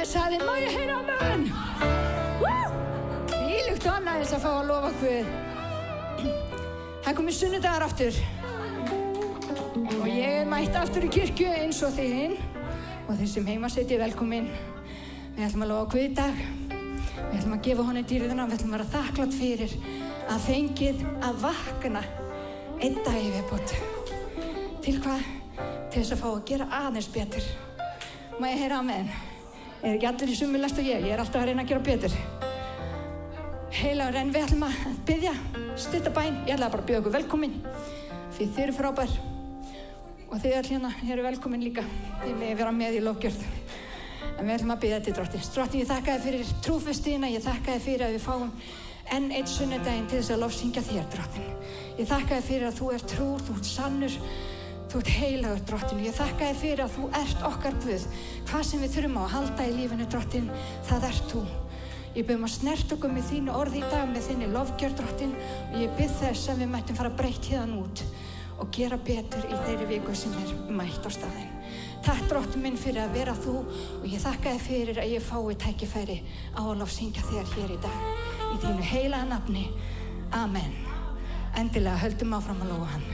Ég sagði, má ég heyra á menn? Þvílíkt ánægis að fá að lofa Guð. Það komið sunnudagar aftur. Og ég mætti aftur í kirkju eins og þið hinn. Og þeir sem heima sitja velkomin. Við ætlum að lofa Guð í dag. Við ætlum að gefa honum dýrðina. Við ætlum að vera þakklátt fyrir að fengið að vakna einn dag í viðbót. Til hvað? Til þess að fá að gera aðeins betur. Má ég heyra amen? Ekki allir í sömu lest og ég er alltaf að reyna að gera betur. Heilagur, en við ætlum að biðja, stutta bæn. Ég ætla bara að bjóða ykkur velkomin, því þið eru frábær. Og þið allir hérna eru velkomin líka. Þið megið vera með í lofgjörð. En við ætlum að biðja til Drottins. Drottinn, ég þakka þér fyrir trúfestina, ég þakka þér fyrir að við fáum enn einn sunnudaginn til þess að lofsyngja þér, Drottinn. Ég þakka þér fyrir að þú ert trúr, þú ert sannur. Þú ert heilagur, Drottinn. Ég þakka þér fyrir að þú ert okkar Guð. Hvað sem við þurfum á að halda í lífinu, Drottinn, það ert þú. Ég bið að snert okkur með þínu orði í dag, með þinni lofgjörð, Drottinn, og ég bið þess að við mættum fara breytt hérna út og gera betur í þeirri viku sem mætt á staðinn. Takk, Drottinn minn, fyrir að vera þú og ég þakka þér fyrir að ég fái tækifæri á að lofsyngja þér hér í dag. Í þínu heilaga nafni. Amen. Endilega höldum áfram að lofa hann.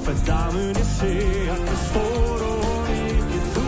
För damen är se att det står och inget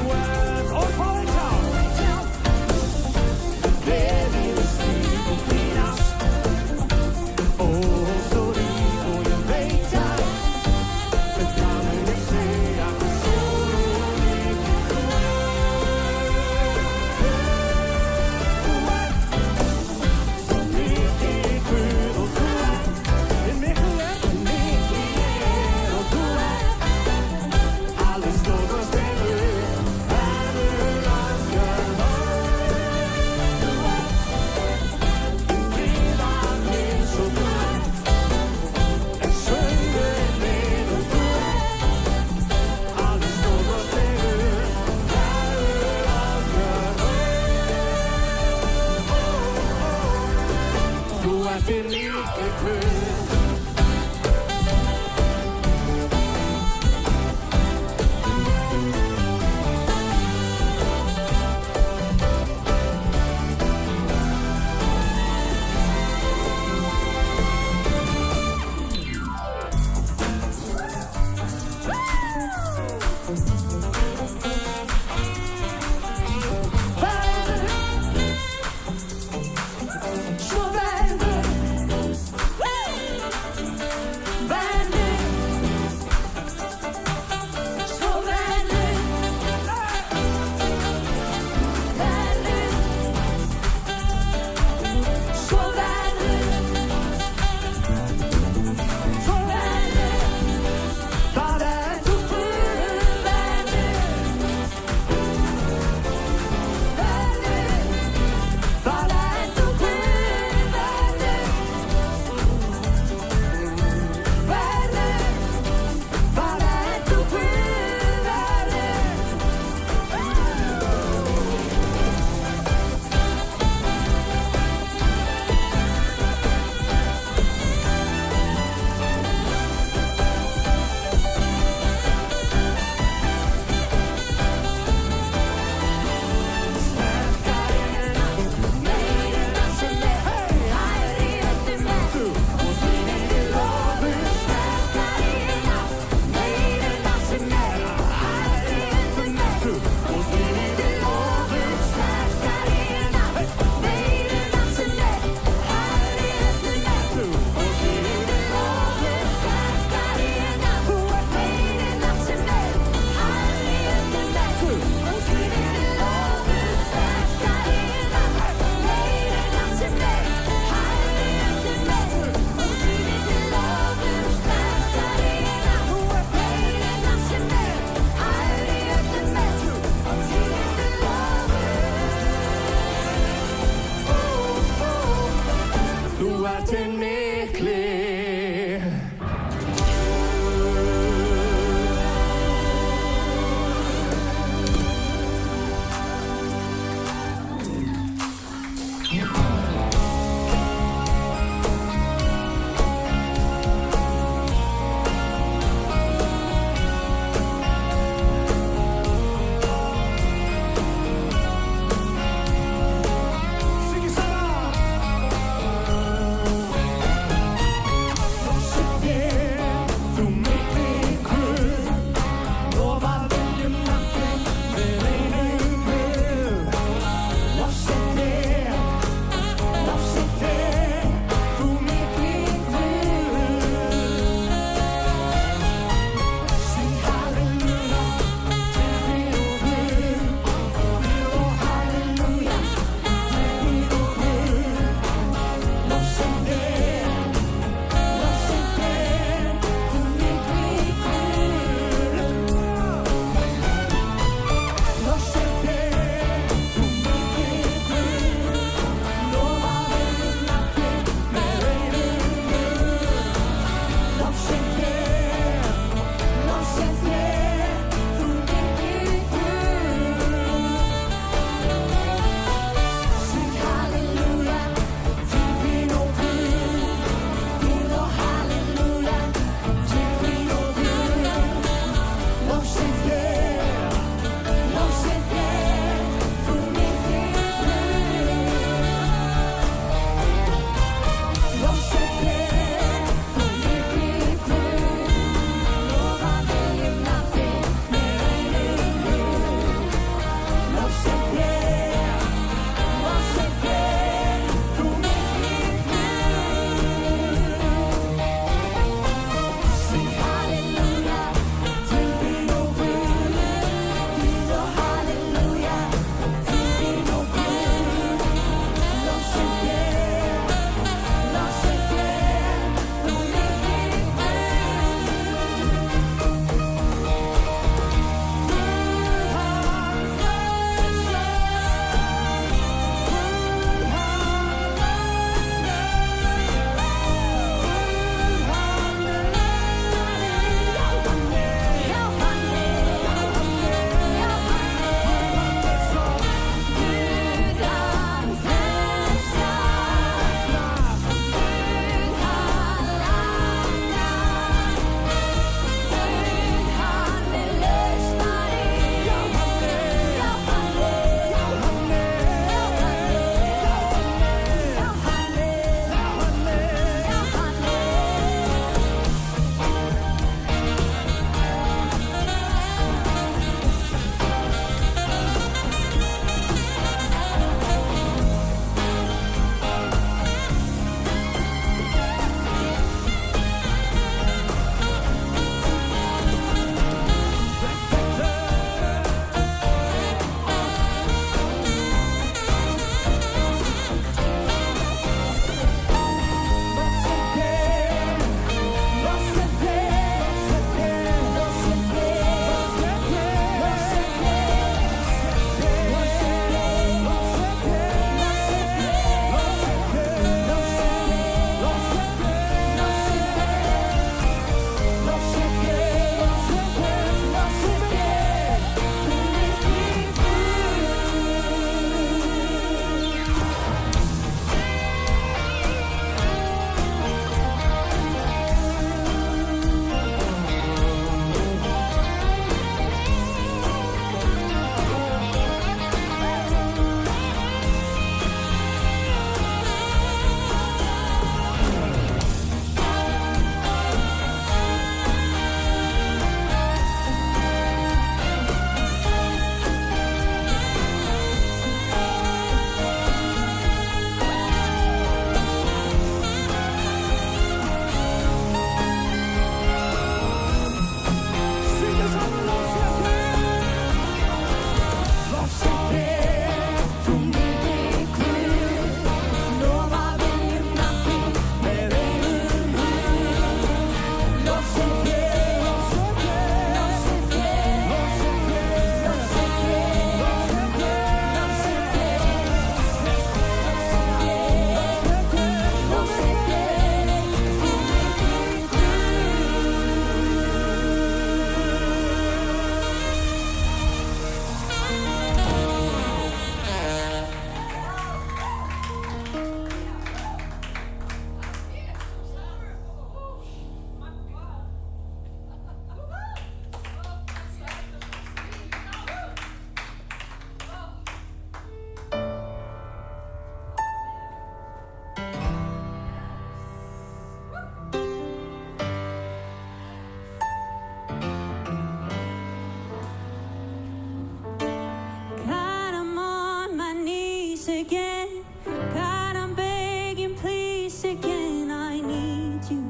again. God, I'm begging, please again. I need you.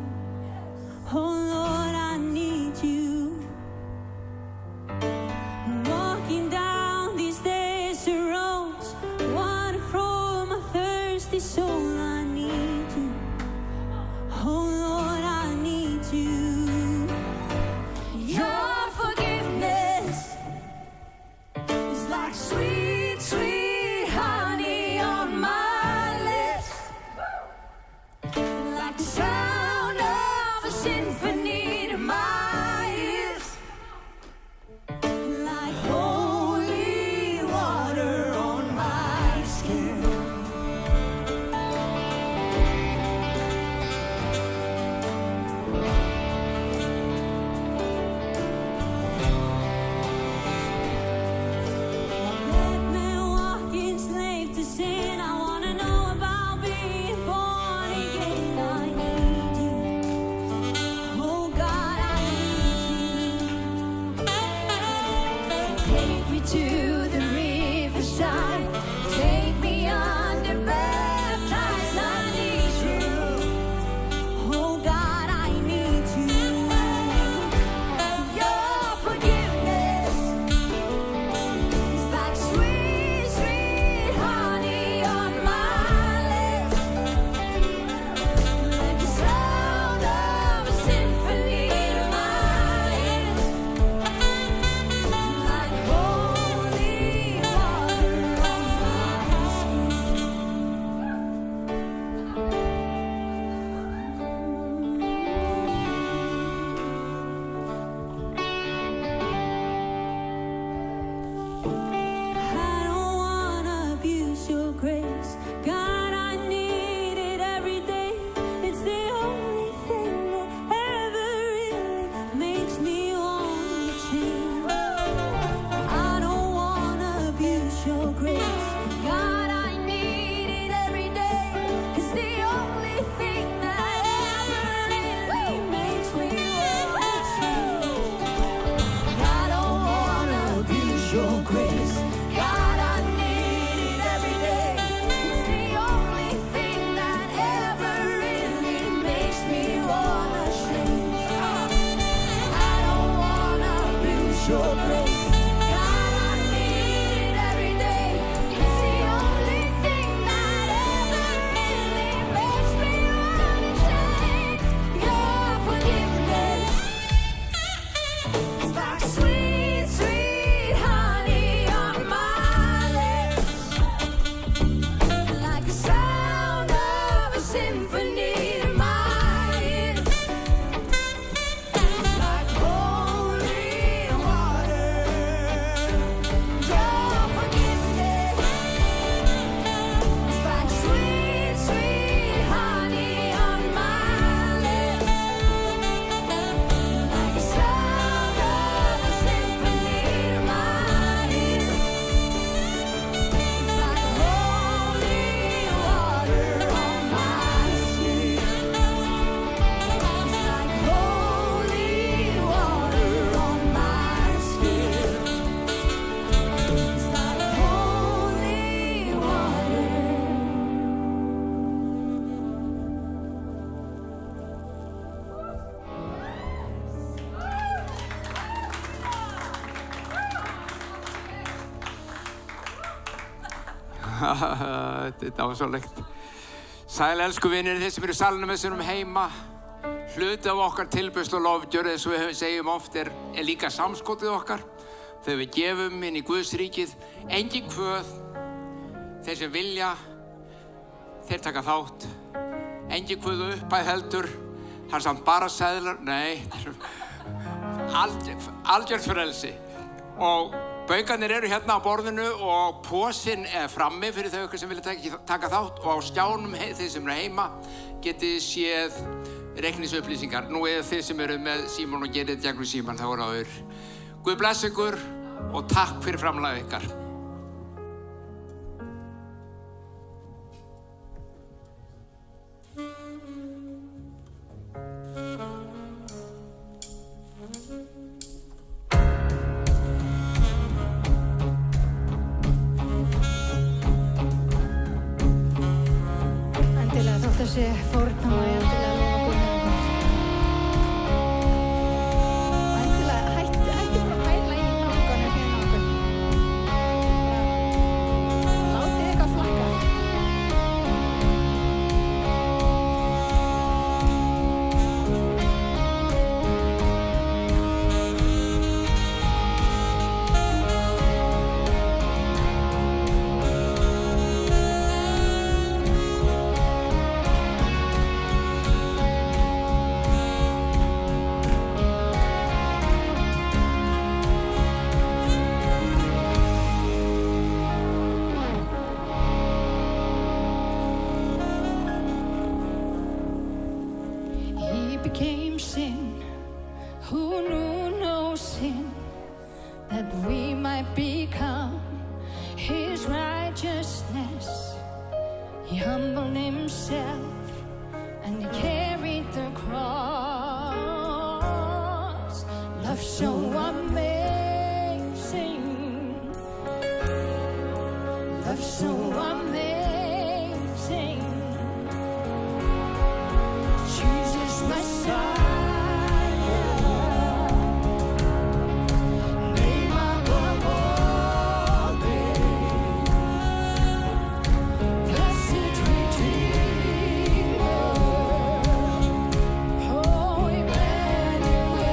Oh Lord, I need you. Walking down these desert roads, water from my thirsty soul. I need you. Oh Lord, I need you. Your forgiveness is like sweet, sweet honey on my lips, like the sound of a symphony to my ears, like holy water on my skin. Let me walk enslaved to sin. I wanna know about being born again. I need you. Oh God, I need you. Take me to the riverside. Take me under, baptize. I need you. Oh God, I need you. Your forgiveness is like sweet, sweet honey on my lips, like the sound of a symphony to my ears, like holy water on my I don't wanna abuse your grace. God, I need it every day. It's the only thing that ever really makes me want to change. I don't wanna abuse your grace. God, I need it every day. It's the only thing that ever really makes me want to change. I don't wanna abuse your grace. God, I need it every day. It's the only thing that ever really makes me wanna change. I don't wanna abuse your grace. God, I need it every day. It's the only thing that ever really makes me wanna change. Your forgiveness is like sweet, sweet honey on my lips, like the sound of a symphony to my ears, like holy water. Your forgiveness is like sweet, sweet honey on my lips, like the sound of a symphony to my ears, like holy water on my skin, like holy water on my skin, like holy Þetta er dásamlegt. Sæl elsku vinir, þeir sem eru í salnum þessum heima. Hluti af okkar tilbeiðslu og lofgjörð, eins og við segjum oft, er líka samskotið okkar. Þegar við gefum inn í Guðs ríkið, engin kvöð. Þeir sem vilja, þeir taka þátt. Engin kvöð upphæð heldur. Það er samt bara seðlar. Nei, algjört frelsi. Og baukarnir eru hérna á borðinu og posinn er frammi fyrir þau ykkur sem vilja taka þátt, og á skjánum þeir sem eru heima getið séð reikningsupplýsingar. Nú eða þið sem eru með símann og gerið gegnum símann, þá eru áður. Guð bless ykkur og takk fyrir framlag ykkar. fórna og endilega lofa Guð með okkur. Og endilega hættu bara að pæla í náunganum hérna okkur. Látið eitthvað flakka. He became sin, who knew no sin, that we might become his righteousness. He humbled himself and he carried the cross. Love so amazing, love so amazing. Jesus Messiah, name above all names, blessed Redeemer, oh Emmanuel.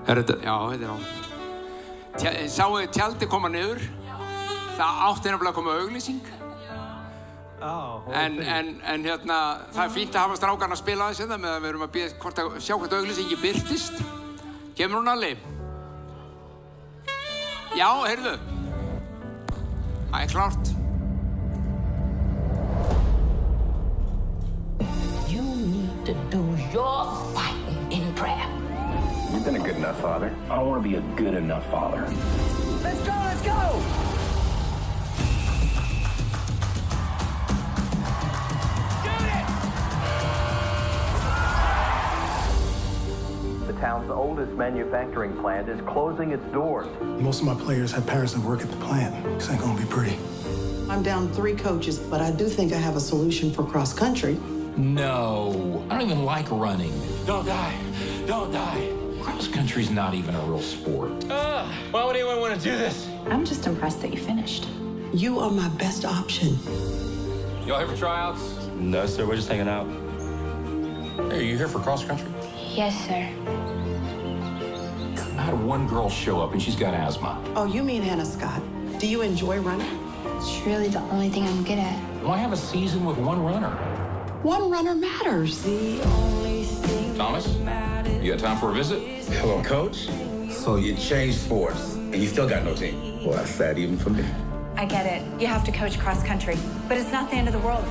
Þetta, já, þetta á. Sáu þið tjaldi koma niður? Það átti nefnilega að koma auglýsing. En hérna, það fínt að hafa strákarna að spila aðeins hérna meðan við erum að sjá hvort auglýsingi birtist. Kemur hún Alli? Já, heyrðu. Það klárt. You need to do your fighting in prayer. You've been a good enough father. I want to be a good enough father. Let's go, let's go! The town's oldest manufacturing plant is closing its doors. Most of my players have parents that work at the plant. This ain't gonna be pretty. I'm down 3 coaches, but I do think I have a solution for cross country. No, I don't even like running. Don't die. Don't die. Cross country's not even a real sport. Why would anyone want to do this? I'm just impressed that you finished. You are my best option. Y'all here for tryouts? No, sir. We're just hanging out. Hey, are you here for cross country? Yes, sir. I had one girl show up and she's got asthma. Oh, you mean Hannah Scott. Do you enjoy running? It's really the only thing I'm good at. Why have a season with one runner? One runner matters. Thomas, you got time for a visit? Hello, Coach. So you changed sports, and you still got no team. Well, that's sad even for me. I get it. You have to coach cross country, but it's not the end of the world.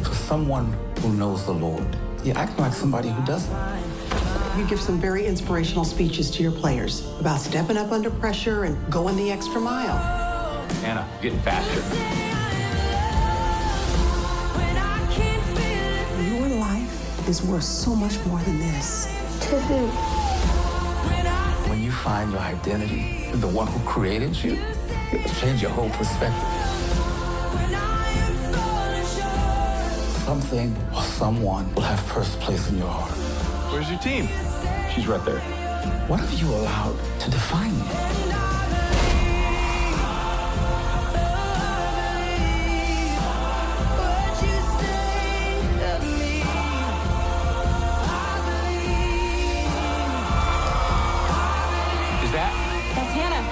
For someone who knows the Lord, you act like somebody who doesn't. You give some very inspirational speeches to your players about stepping up under pressure and going the extra mile. Anna, getting faster. Your life is worth so much more than this. To who? When you find your identity in the one who created you, it'll change your whole perspective. Something or someone will have first place in your heart. Where's your team? She's right there. What have you allowed to define you? That's Hannah.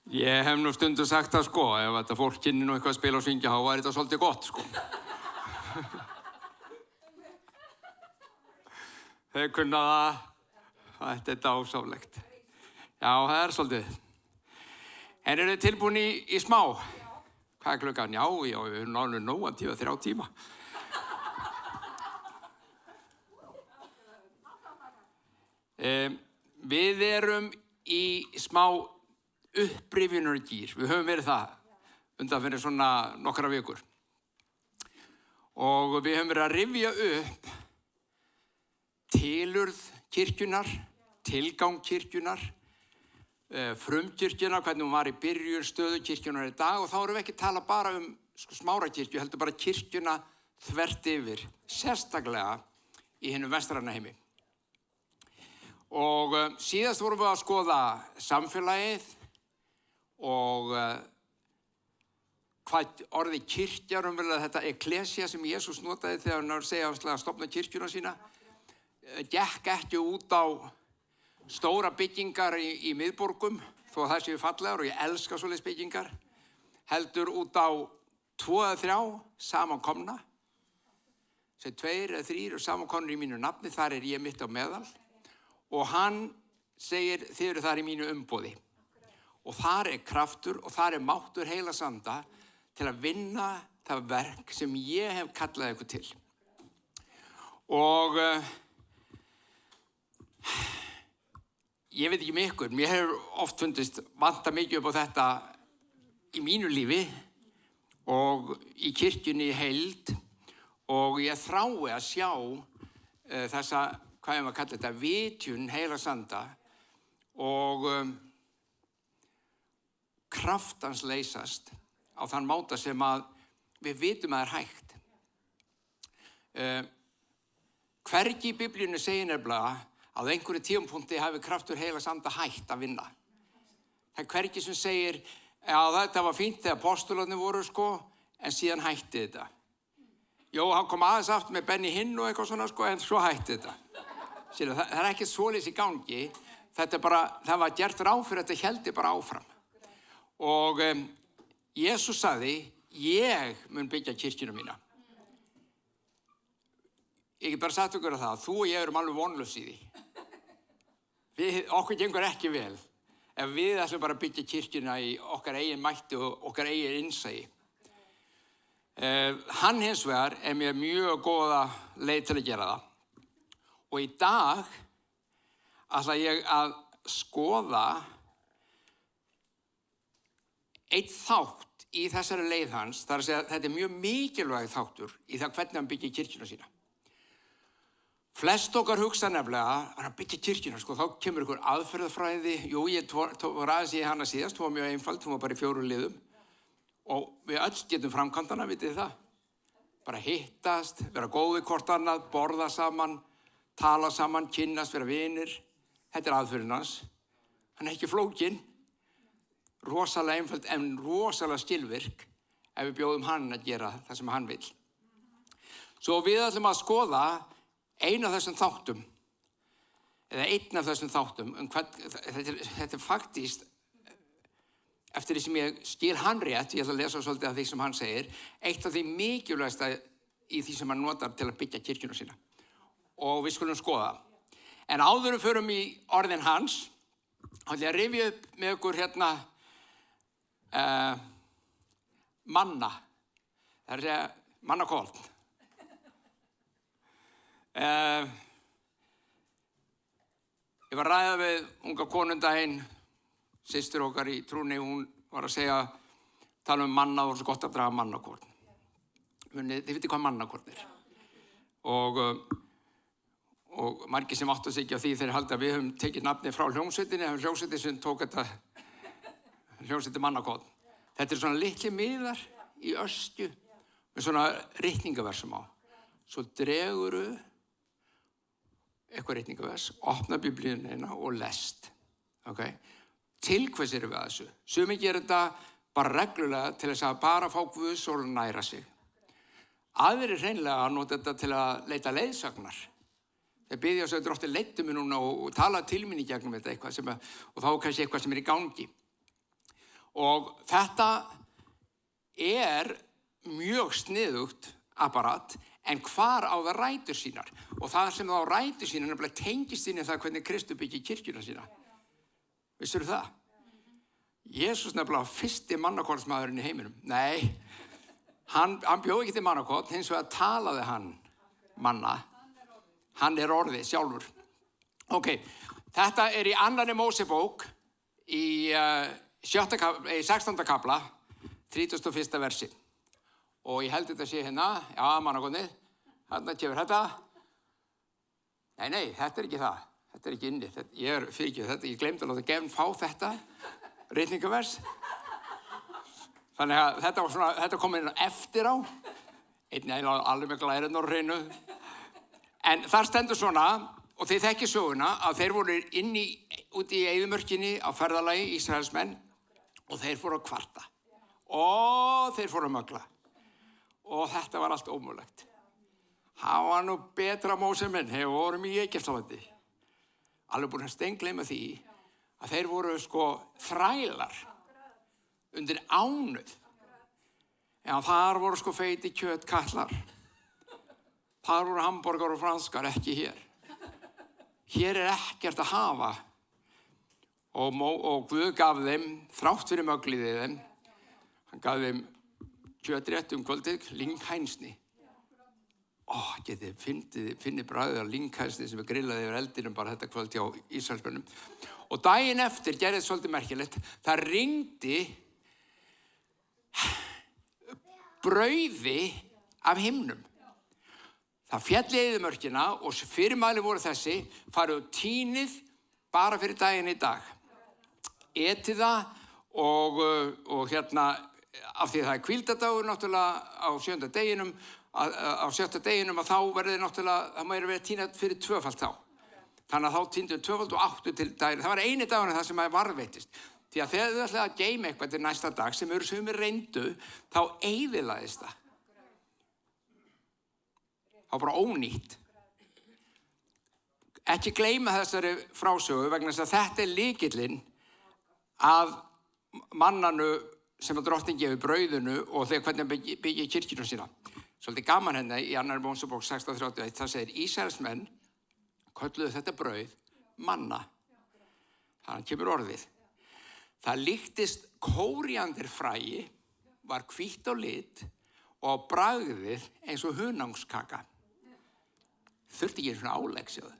Ég hef nú stundum sagt það sko, ef þetta fólk kynni nú eitthvað að spila og syngja, þá væri þetta svolítið gott sko. Þau kunna það, þetta er dásamlegt. Já, það er svolítið. En eru þið tilbúin í smá? Hvað er klukkan? Já, við erum náttúrulega nógan tíma, 3 tíma. Við erum í smá upprifjunargýr. Við höfum verið það undanfarið svona nokkra vikur. Og við höfum verið að rifja upp tilurð kirkjunnar, tilgang kirkjunnar, frumkirkjuna, hvernig hún var í byrjun, stöðu kirkjunnar í dag, og þá erum við ekki að tala bara um smárakirkju, heldur bara kirkjuna þvert yfir, sérstaklega í hinum vestræna heimi. Og síðast vorum við að skoða samfélagið og hvað orðið kirkja raunverulega, þetta ekklesía sem Jesús notaði þegar hann var að segja að stofna kirkjuna sína, gekk ekki út á stóra byggingar í miðborgum, þó að það séu fallegar og ég elska svoleiðis byggingar, heldur út á 2 eða 3 samankomna, sem 2 eða 3 og samankomnir í mínu nafni, þar ég mitt á meðal. Og hann segir, þið eru þar í mínu umboði. Og þar kraftur og þar máttur heilags anda til að vinna það verk sem ég hef kallað ykkur til. Og ég veit ekki með ykkur, mér hefur oft fundist vanta mikið upp á þetta í mínu lífi og í kirkjunni í heild, og ég þrái að sjá þessa, hvað ég maður kalla þetta, vitjun heilags anda og kraftans leysast á þann máta sem að við vitum að hægt. Hvergi í Biblíunni segir nefnilega að einhverju tímapunkti hafi kraftur heilags anda hægt að vinna. Það hvergi sem segir að þetta var fínt þegar apóstolarnir voru en síðan hætti þetta. Jó, hann kom aðeins aftur með Benny Hinn og eitthvað svona en svo hætti þetta. Sér, það ekki svoleiðis í gangi. Þetta bara, það var gert ráð fyrir þetta héldi bara áfram. Og Jesús sagði, ég mun byggja kirkjuna mína. Ég get bara sagt okkur að það, þú og ég erum alveg vonlaus í því. Okkur gengur ekki vel ef við ætlum bara að byggja kirkjuna í okkar eigin mætti og okkar eigin innsæi. Hann hins vegar mér mjög góða leið til að gera það. Og í dag ætla ég að skoða einn þátt í þessari leið hans, þar að segja að þetta mjög mikilvæg þáttur í það hvernig hann byggir kirkjuna sína. Flest okkar hugsa nefnilega að byggja kirkjuna, þá kemur ykkur aðferðafræði. Jú, ég var aðeins í hana síðast, hún var mjög einfald, hún var bara í 4 liðum. Og við öll getum framkvæmt hana, vitið þið það? Bara hittast, vera góð við hvort annað, borða saman, tala saman, kynnast, vera vinir. Þetta aðferðin hans. Hann ekki flókin, rosalega einfald en rosalega skilvirk ef við bjóðum hann að gera það sem hann vill. Svo við ætlum að skoða einn af þessum þáttum, þetta faktist, eftir því sem ég skil hann rétt, ég ætla að lesa svolítið af því sem hann segir, eitt af því mikilvægasta í því sem hann notar til að byggja kirkjuna sína. Og við skulum skoða. En áður við förum í orðin hans, ætla ég að rifja upp með ykkur manna, það er að segja mannakort. Ég var að ræða við unga konundaginn, systir okkar í trúnni, hún var að segja, tala manna og svo gott að draga mannakort. Þið viti hvað mannakort er. Og margir sem áttu sig ekki á því þeir halda að við höfum tekið nafni frá hljómsveitinni, hljómsveitin sem tók þetta hljómsveitin mannakort. Þetta svona litli miðar í öskju með svona ritningaversum á. Svo dreguru eitthvað ritningavers, opna biblíuna og lest. Okay? Til hvers erum við að þessu? Sumir gera þetta bara reglulega til þess að bara fá Guðs orð og næra sig. Aðrir hreinlega að nota þetta til að leita leiðsagnar. Þeir biðja svo að Drottinn leiddu mig núna og tala til mín í gegnum þetta eitthvað og þá kannski eitthvað sem í gangi. Og þetta mjög sniðugt apparat, en hvar á það rætur sínar? Og það sem það á rætur sínar nefnilega tengist inn í það hvernig Kristur byggir kirkjuna sína. Vissirðu það? Jesús nefnilega fyrsti mannakortsmaðurinn í heiminum. Nei, hann bjó ekki til mannakort, hins vegar talaði hann manna. Hann orðið sjálfur. Ok, þetta í 2. Mósebók í 16. kapla, 31. versi. Og ég held þetta sé hérna, já, mannakortið, hérna kemur þetta. Nei, þetta ekki það. Þetta ekki inni. Ég glemdi að láta Gefn fá þetta ritningavers. Þannig að þetta kom inn eftir á. Einn alveg með glærinn á hreinu. En þar stendur svona, og þið þekkið söguna, að þeir voru úti í eyðimörkinni á ferðalagi, Ísraelsmenn, og þeir fóru að kvarta. Og þeir fóru að mögla. Og þetta var allt ómögulegt. Það var nú betra Móse minn, þeir vorum í Egyptalandi. Alveg búin að steingleyma því að þeir voru þrælar undir ánauð. En þar voru sko feiti kjötkatlar. Þar voru hamborgar og franskar, ekki hér. Hér ekkert að hafa. Og Guð gaf þeim, þrátt fyrir mögliði þeim, hann gaf þeim kjötrétt kvöldið, lynghænsni. Getið finnið bragðið af lynghænsni sem grillaði yfir eldinum bara þetta kvöld hjá Ísraelsmönnum. Og daginn eftir gerðist svolítið merkilegt, það rigndi brauði af himnum. Það féll í eyðimörkina og fyrirmæli voru þessi, farið og tínið bara fyrir daginn í dag. Etið það og af því það hvíldadagur náttúrulega á 7. deginum, á 7. deginum að þá verður náttúrulega, það má verið tínað fyrir tvöfalt þá. Þannig að þá tíndu tvöfalt og 8 til daginn. Það var eini dagurinn það sem varðveitist. Því að þegar þau ætlaði að geyma eitthvað til næsta dag sem eru sumir reyndu, þá eyðilagðist það. Það var bara ónýtt. Ekki gleyma þessari frásögu vegna þess að þetta lykillinn að mannanu sem að drottinn gefur brauðinu og þegar hvernig byggja kirkjuna sína. Svolítið gaman hérna í 2. Mósebók 16:31, það segir Ísraelsmenn kölluðu þetta brauð manna. Þannig kemur orðið. Það líktist kóríanderfræi, var hvítt á lit og á bragðið eins og hunangskaka. Þurfti ekki svona áleggsjóð.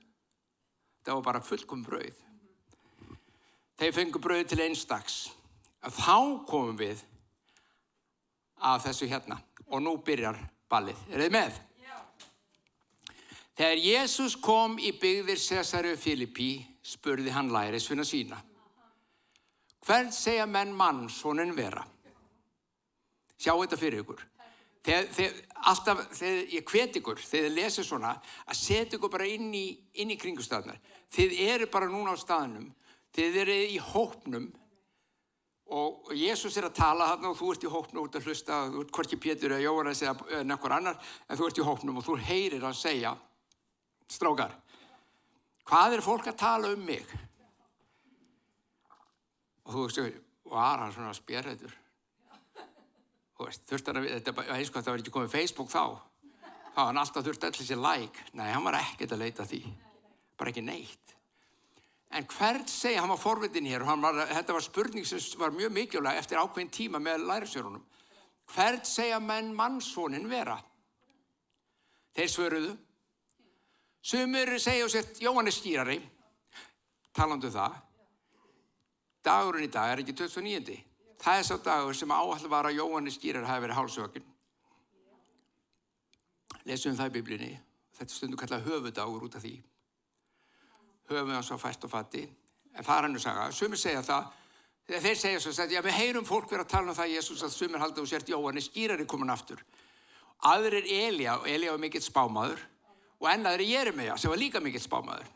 Það var bara fullkomið brauð. Þeir fengu brauð til eins dags. Þá komum við að þessu hérna og nú byrjar ballið. Eru þið með? Já. Þegar Jesús kom í byggðir Sesaríu Fílippi, spurði hann lærisveina sína. Hvern segja menn mannsonin vera? Sjá þetta fyrir ykkur. Þegar ég hvet ykkur, þegar þið lesið svona, að setja ykkur bara inn í kringumstæðunar. Þið eru bara núna á staðnum, þið eru í hópnum og Jesús að tala þarna og þú ert í hópnum út að hlusta, þú ert hvorki Pétur eða Jóhannes eða nokkur annar, en þú ert í hópnum og þú heyrir að segja, strákar, hvað fólk að tala um mig? Og þú veist, var hann svona spjærræddur? Þú veist, þurfti hann að, það var ekki komið Facebook þá hann alltaf þurfti allir sér like. Nei, hann var ekkert að leita því, bara ekki neitt. En hvern segja, hann var forvitin hér og þetta var spurning sem var mjög mikilvæg eftir ákveðin tíma með lærisveinunum. Hvern segja menn mannssonin vera? Þeir svöruðu. Sumir segja sér Jóhannes skírari, talandi það. Dagurinn í dag ekki 29. Það sá dagur sem áætlað var að Jóhannes skírari hafi verið hálshöggvinn. Lesum það í Biblíunni. Þetta stundum kallað höfudagur út af því. Höfuð hans var fært og fatti. En það önnur saga. Sumir segja það. Þeir segja svo að við heyrum fólk vera að tala um það Jesús að sumir halda og sért Jóhannes skírari komin aftur. Aðrir Elía, og Elía var mikill spámaður. Og enn aðrir Jeremía sem var líka mikill spámaður.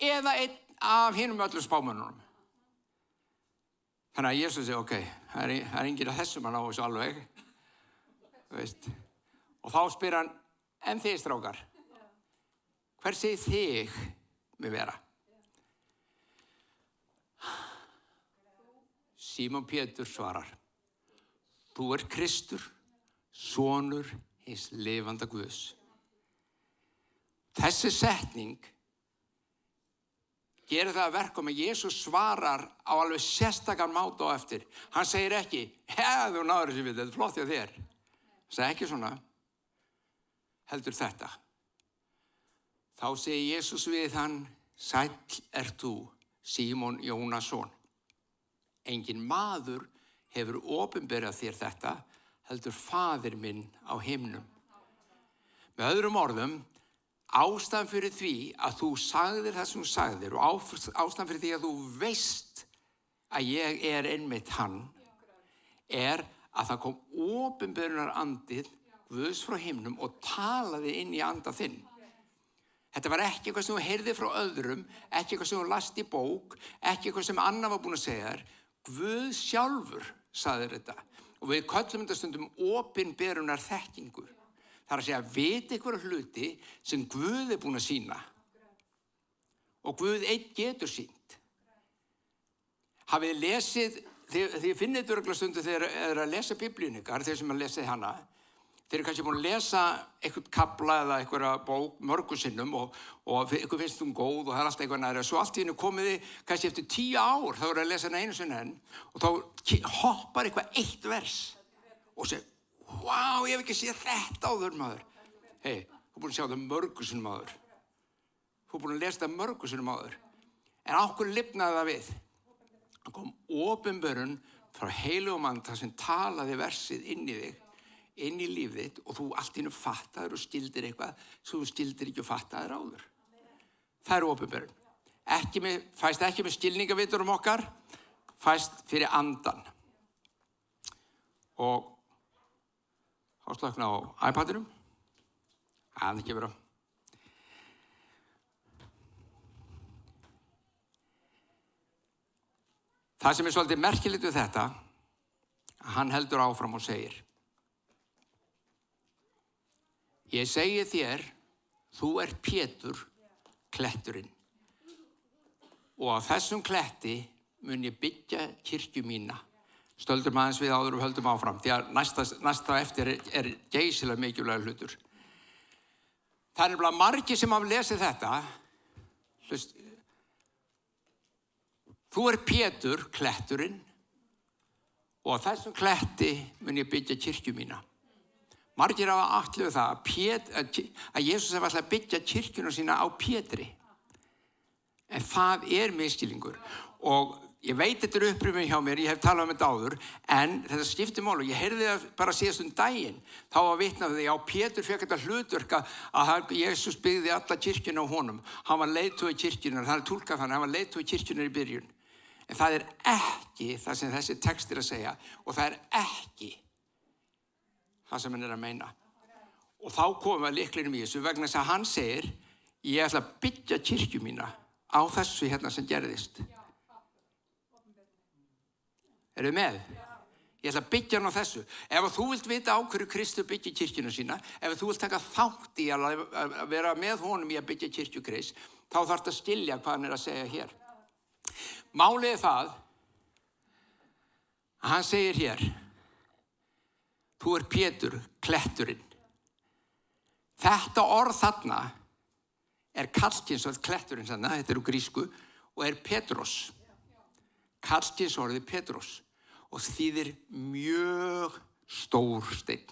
Eða einn af hinum öllum spámönnunum. Þannig að Jesús segi, ok, það enginn að þessum hann á þessu alveg. Veist. Og þá spyr hann, en þið strákar, hver segir þig mig vera? Símon Pétur svarar, þú ert Kristur, sonur hins lifanda Guðs. Þessi setning gerir það að verkum að Jesús svarar á alveg sérstakann máta á eftir. Hann segir ekki, þú náður þessi við, þetta flott hjá þér. Hann segir ekki svona, heldur þetta. Þá segir Jesús við hann, sæll ert þú, Símon Jónasson. Enginn maður hefur opinberað þér þetta, heldur faðir minn á himnum. Með öðrum orðum, ástæðan fyrir því að þú sagðir það sem þú sagðir og ástæðan fyrir því að þú veist að ég einmitt hann að það kom opinberunar andið Guðs frá himnum og talaði inn í anda þinn. Þetta var ekki eitthvað sem þú heyrði frá öðrum, ekki eitthvað sem þú last í bók, ekki eitthvað sem annar var búin að segja þér. Guð sjálfur sagði þetta og við köllum þetta stundum opinberunar þekkingu. Það að segja að vita einhverja hluti sem Guð búin að sýna. Og Guð einn getur sýnt. Hafið lesið þið finnið þetta örugglega stundum þegar þið eru að lesa Biblíun ykkar, þeir sem að lesa hana, þeir eru kannski búin að lesa einhvern kafla eða einhverja bók mörgum sinnum og ykkur finnst góð og það alltaf eitthvað næri. Svo allt í einu komið þið kannski eftir 10 ár, þá eru að lesa hana einu sinni enn og þá hoppar eitthvað eitt vers og segir, vá, ég hef ekki séð þetta áður, maður. Hei, þú er búin að sjá það mörgum sinnum áður. Þú er búin að lesa það mörgum sinnum áður. En á hverju lifnaði það við? Það kom opinberun frá heilugum anda sem talaði versið inn í þig, inn í líf þitt og þú allt í einu fattaðir og skildir eitthvað sem þú skildir ekki og fattaðir áður. Það er opinberun. Fæst ekki með skilningaviturum okkar, fæst fyrir andan. Og þá slökna á iPadinum. Það er ekki verið. Það sem er svolítið merkilegt við þetta, hann heldur áfram og segir, ég segi þér, þú ert Pétur, kletturinn. Og á þessum kletti mun ég byggja kirkju mína. Stöldum aðeins við áður og höldum áfram, því að næsta eftir er geysilega mikilvægur hlutur. Það er nefnilega margir sem hafa lesið þetta. Þú ert Pétur, kletturinn, og á þessum kletti mun ég byggja kirkju mína. Margir hafa ætluð það að Jesús hefði ætlað að byggja kirkjuna sína á Pétri. En það er misskilningur. Og ég veit þetta er upprifun hjá mér, ég hef talað þetta áður, en þetta skiptir máli. Ég heyrði það bara síðast daginn. Þá var vitnað því að Pétur fekk þetta hlutverk að Jesús byggði alla kirkjuna á honum. Hann var leiðtogi kirkjunar, það er túlkað þannig, hann var leiðtogi kirkjunar í byrjun. En það er ekki það sem þessi text er að segja og það er ekki það sem hann er að meina. Og þá komum við lyklinum í þessu vegna þess að hann segir, ég ætla að byggja kirkju mína á þessu hérna sem gerðist. Eru með? Ég ætla að byggja hann á þessu. Ef þú vilt vita á hverju Kristur byggja kirkjuna sína, ef þú vilt taka þátt í að vera með honum í að byggja kirkju Krists, þá þarftu að skilja hvað hann er að segja hér. Málið er það að hann segir hér, þú ert Pétur, kletturinn. Þetta orð þarna er karlkynsorð, kletturinn þarna, þetta er úr grísku, og er Petros. Karlkynsorðið Petros og þýðir mjög stór steinn.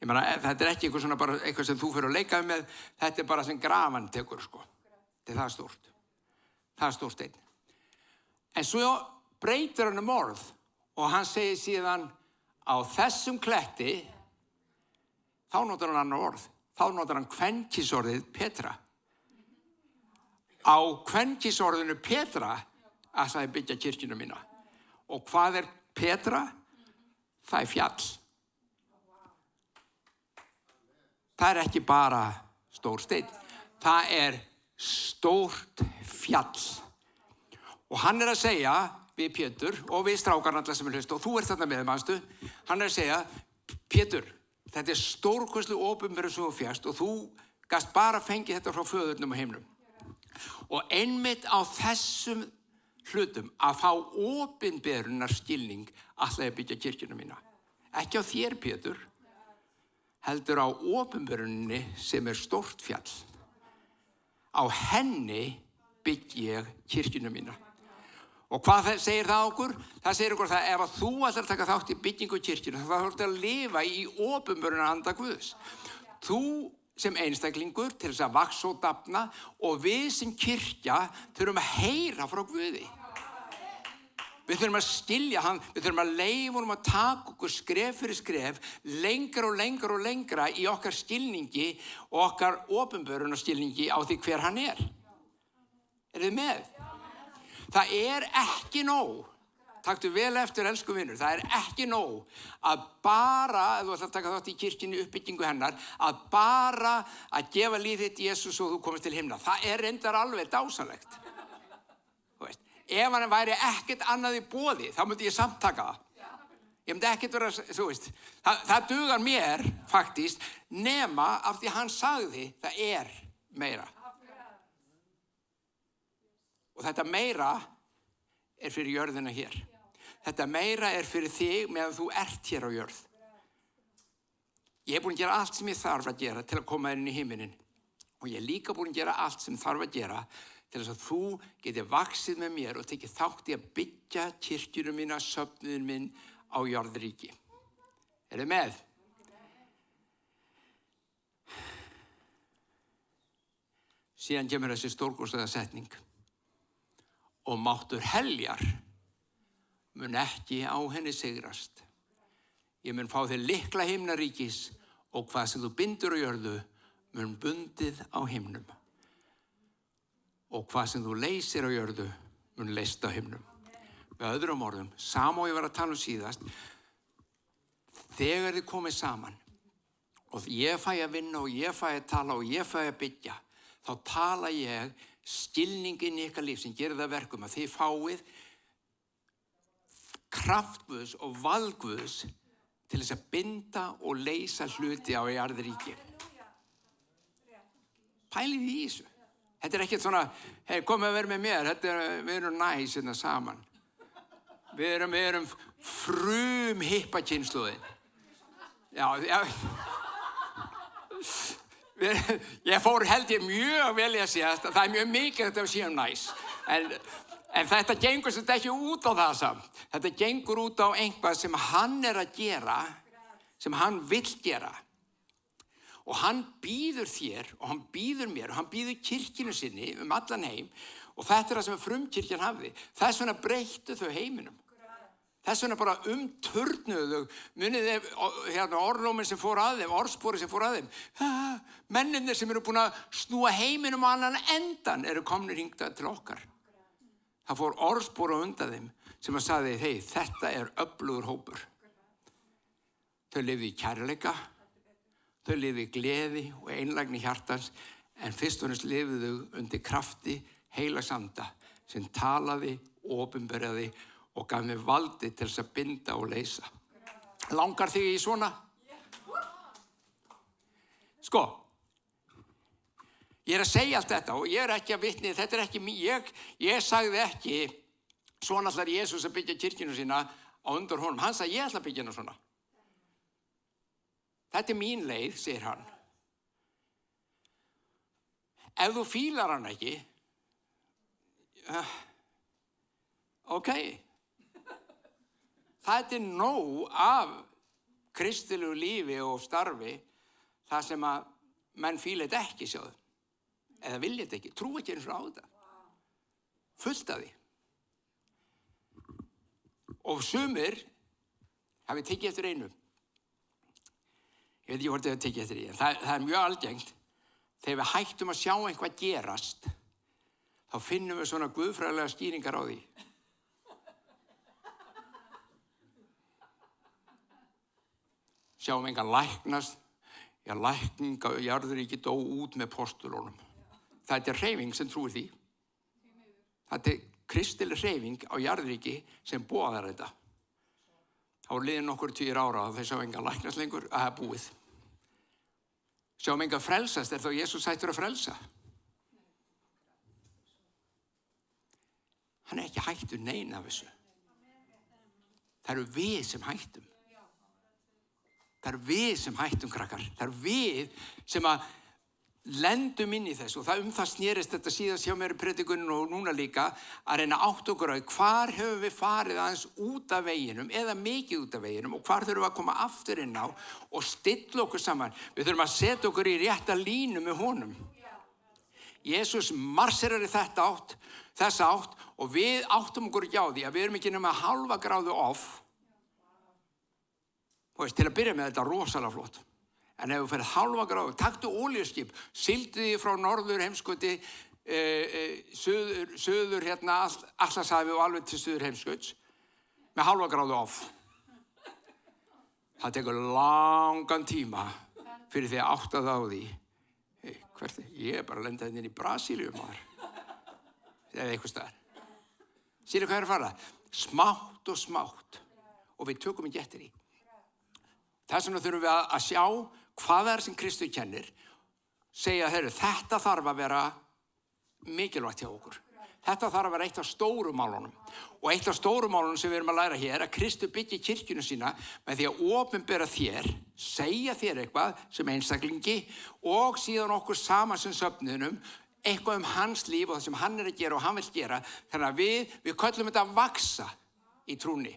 Ég meina, þetta er ekki eitthvað sem þú fyrir að leika með, þetta er bara sem grafan tekur, sko. Það er stórt. Það er stór steinn. En svo breytir hann orð og hann segir síðan á þessum kletti, þá notar hann annar orð. Þá notar hann kvenkynsorðið Petra. Á kvenkynsorðinu Petra ætlaði að byggja kirkjuna mína. Og hvað er Petra? Það er fjall. Það er ekki bara stór steinn. Það er stórt fjall. Og hann er að segja við Pétur og við strákarna allar sem er hlust og þú ert þarna með, manstu, hann er að segja, Pétur, þetta er stórkostleg opinberun sem þú fékkst og þú gast bara fengið þetta frá föðurnum og himnum. Og einmitt á þessum hlutum að fá opinberunar skilning ætlaði að byggja kirkjuna mína. Ekki á þér, Pétur, heldur á opinberunni sem er stórt fjall. Á henni byggi ég kirkjuna mína. Og hvað segir það okkur? Það segir okkur það ef að þú ætlar að taka þátt í byggingu kirkjuna, þá þarftu að lifa í opinberuna anda Guðs. Þú sem einstaklingur til þess að vaxa og dafna og við sem kirkja þurfum að heyra frá Guði. Við þurfum að skilja hann, við þurfum að leyfa honum að taka okkur skref fyrir skref, lengra og lengra og lengra í okkar skilningi og okkar opinberuna skilningi á því hver hann er. Er þið með? Það er ekki nóg, taktu vel eftir elsku vinur, það er ekki nóg að bara, ef þú ætlar að taka þátt í kirkjunni uppbyggingu hennar, að bara að gefa líf þitt Jesús og þú komist til himna. Það er reyndar alveg dásanlegt. Þú veist, ef hann væri ekkert annað í boði, þá myndi ég samt taka það. Ég myndi ekkert vera, þú veist, það dugar mér faktist nema af því hann sagði það er meira. Og þetta meira er fyrir jörðina hér. Þetta meira fyrir þig meðan þú ert hér á jörð. Ég búin að gera allt sem ég þarf að gera til að koma inn í himinin. Og ég líka búin að gera allt sem þarf að gera til þess að þú geti vaxið með mér og tekið þátt í að byggja kirkjuna mína, söfnuðin minn á jörðríki. Þið með? Síðan kemur þessi stórkostlega setning. Og máttur heljar mun ekki á henni sigrast. Ég mun fá þér lykla himnaríkis og hvað sem þú bindur á jörðu mun bundið á himnum. Og hvað sem þú leysir á jörðu mun leyst á himnum. Með öðrum orðum, sama og ég var að tala síðast, þegar þið komið saman og ég fæ að vinna og ég fæ að tala og ég fæ að byggja, þá tala ég skilningin í ykkar líf sem gerir það verkum að þið fáið kraft Guðs og vald Guðs til þess að binda og leysa hluti á jarðríki. Pælið í þessu. Þetta ekkert svona, hei, kom að vera með mér, við erum næs hérna saman. Við erum frum hippa kynnslóðin. Já. Ég fór held ég mjög vel í að segja að það mjög mikið þetta við séum næs. En þetta gengur sem ekki út á það samt. Þetta gengur út á einhvað sem hann að gera, sem hann vill gera. Og hann býður þér og hann býður mér og hann býður kirkjunu sinni allan heim og þetta það sem frumkirkjan hafði. Þess vegna breyttu þau heiminum. Þess vegna bara umturnuðu þau. Munið þið orðlómin sem fór að þeim, orðspori sem fór að þeim. Menninir sem eru búin að snúa heiminum á annan endan eru komnir hingað til okkar. Það fór orðspor á undan þeim sem að sagði, hei, þetta öflugur hópur. Þau lifðu í kærleika. Þau lifðu í gleði og einlægni hjartans, en fyrst og næst lifðu þau undir krafti heilags anda sem talaði, opinberaði og gaf mér valdi til þess að binda og leysa. Langar þig í svona? Sko, ég að segja allt þetta og ég ekki að vitni, þetta ekki mér, ég sagði ekki, svona ætlar Jesús að byggja kirkjuna sína á undan honum. Hann sagði, ég ætla að byggja hana svona. Þetta mín leið, segir hann. Ef þú fílar hann ekki, ok. Það nóg af kristilegu lífi og starfi það sem að menn fíla þetta ekki, sjáðu. Eða vilja þetta ekki, trú ekki eins og á þetta. Fullt af því. Og sumir hafi tekið eftir einu. Ég veit ekki hvort þau tekið eftir því, en það mjög algengt. Þegar við hættum að sjá eitthvað gerast, þá finnum við svona guðfræðilega skýringar á því. Sjáum engan læknast, lækning á jarðríki dó út með postulónum. Það hreyfing sem trúir því. Það kristileg hreyfing á jarðríki sem boðar þetta. Þá liðin nokkur 10 ára og þau sjá engan læknast lengur, að það búið. Sjáum engan frelsast, þá Jesús hættur að frelsa. Hann ekki hættur neina af þessu. Það eru við sem hættum. Það eru við sem hættum, krakkar. Það eru við sem að lendum inn í þessu og það snerist þetta síðast hjá mér í predikunum og núna líka að reyna átt okkur á hvar höfum við farið aðeins út af veginum eða mikið út af veginum og hvar þurfum við að koma aftur inn á og stilla okkur saman. Við þurfum að setja okkur í rétta línu með honum. Jesús marserar í þessa átt og við áttum okkur ekki á því að við erum ekki nema halva gráðu off. Til að byrja með þetta rosalega flott. En ef þú ferð halva gráðu, taktu olíuskip, sigldu því frá norður heimskauti, suður Atlantshafi og alveg til suður heimskauts, með halva gráðu off. Það tekur langan tíma fyrir því að átta það á því. Ég bara lenda inn í Brasilíu, maður. Eða eitthvað staðar. Sýnir hvað að fara? Smátt og smátt. Og við tökum ekki eftir því. Þess vegna þurfum við að sjá hvað það sem Kristur kennir, segja, þetta þarf að vera mikilvægt hjá okkur. Þetta þarf að vera eitt af stóru málunum. Og eitt af stóru málunum sem við erum að læra hér er að Kristur byggir kirkjuna sína með því að opinbera þér, segja þér eitthvað sem einstaklingi og síðan okkur saman sem söfnuðinum, eitthvað hans líf og það sem hann að gera og hann vill gera. Þannig að við köllum þetta að vaksa í trúnni.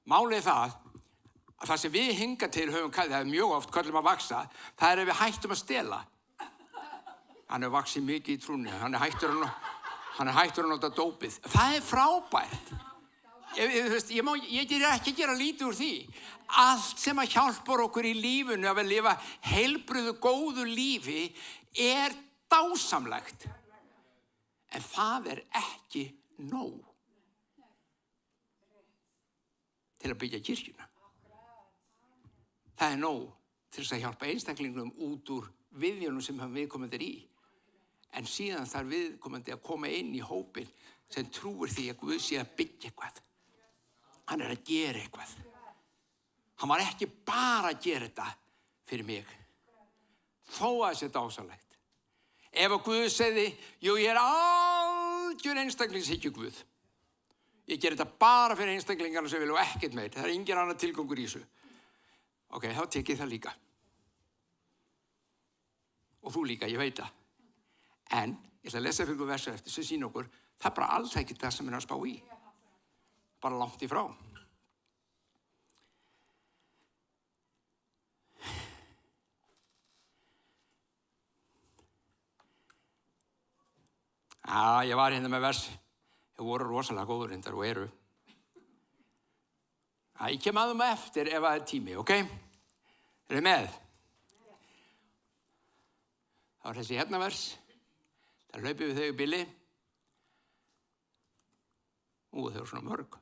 Málið það að það sem við hingað til höfum kallað, það mjög oft köllum að vaksa, það ef við hættum að stela. Hann vaxið mikið í trúnni, hann hættur að nota dópið. Það frábært. Ég er ekki að gera lítið úr því. Allt sem að hjálpar okkur í lífinu að lifa heilbrigðu, góðu lífi er dásamlegt. En það er ekki nóg til að byggja kirkjuna. Það er nóg til þess að hjálpa einstaklingum út úr viðjunum sem viðkomandi er í. En síðan þarf viðkomandi að koma inn í hópinn sem trúir því að Guð sé að byggja eitthvað. Hann er að gera eitthvað. Hann var ekki bara að gera þetta fyrir mig. Þó að það sé dásamlegt. Ef að Guð segði, jú, ég er algjör einstaklingshyggju Guð. Ég ger þetta bara fyrir einstaklingarna sem vil og ekkert meir. Það er engin annar tilgangur í þessu. Ok, þá tek ég það líka. Og þú líka, ég veit það. En ég ætla að lesa fyrir ykkur versa eftir sem sýna okkur, það er bara alls ekki það sem er að spá í. Bara langt í frá. Ég var hérna með vers. Þau voru rosalega góður reyndar og eru. Ég kem að eftir ef það er tími, ok? Eru þið með? Það var þessi hérna vers. Það hlaupið við þau í bili. Þau eru svona mörg.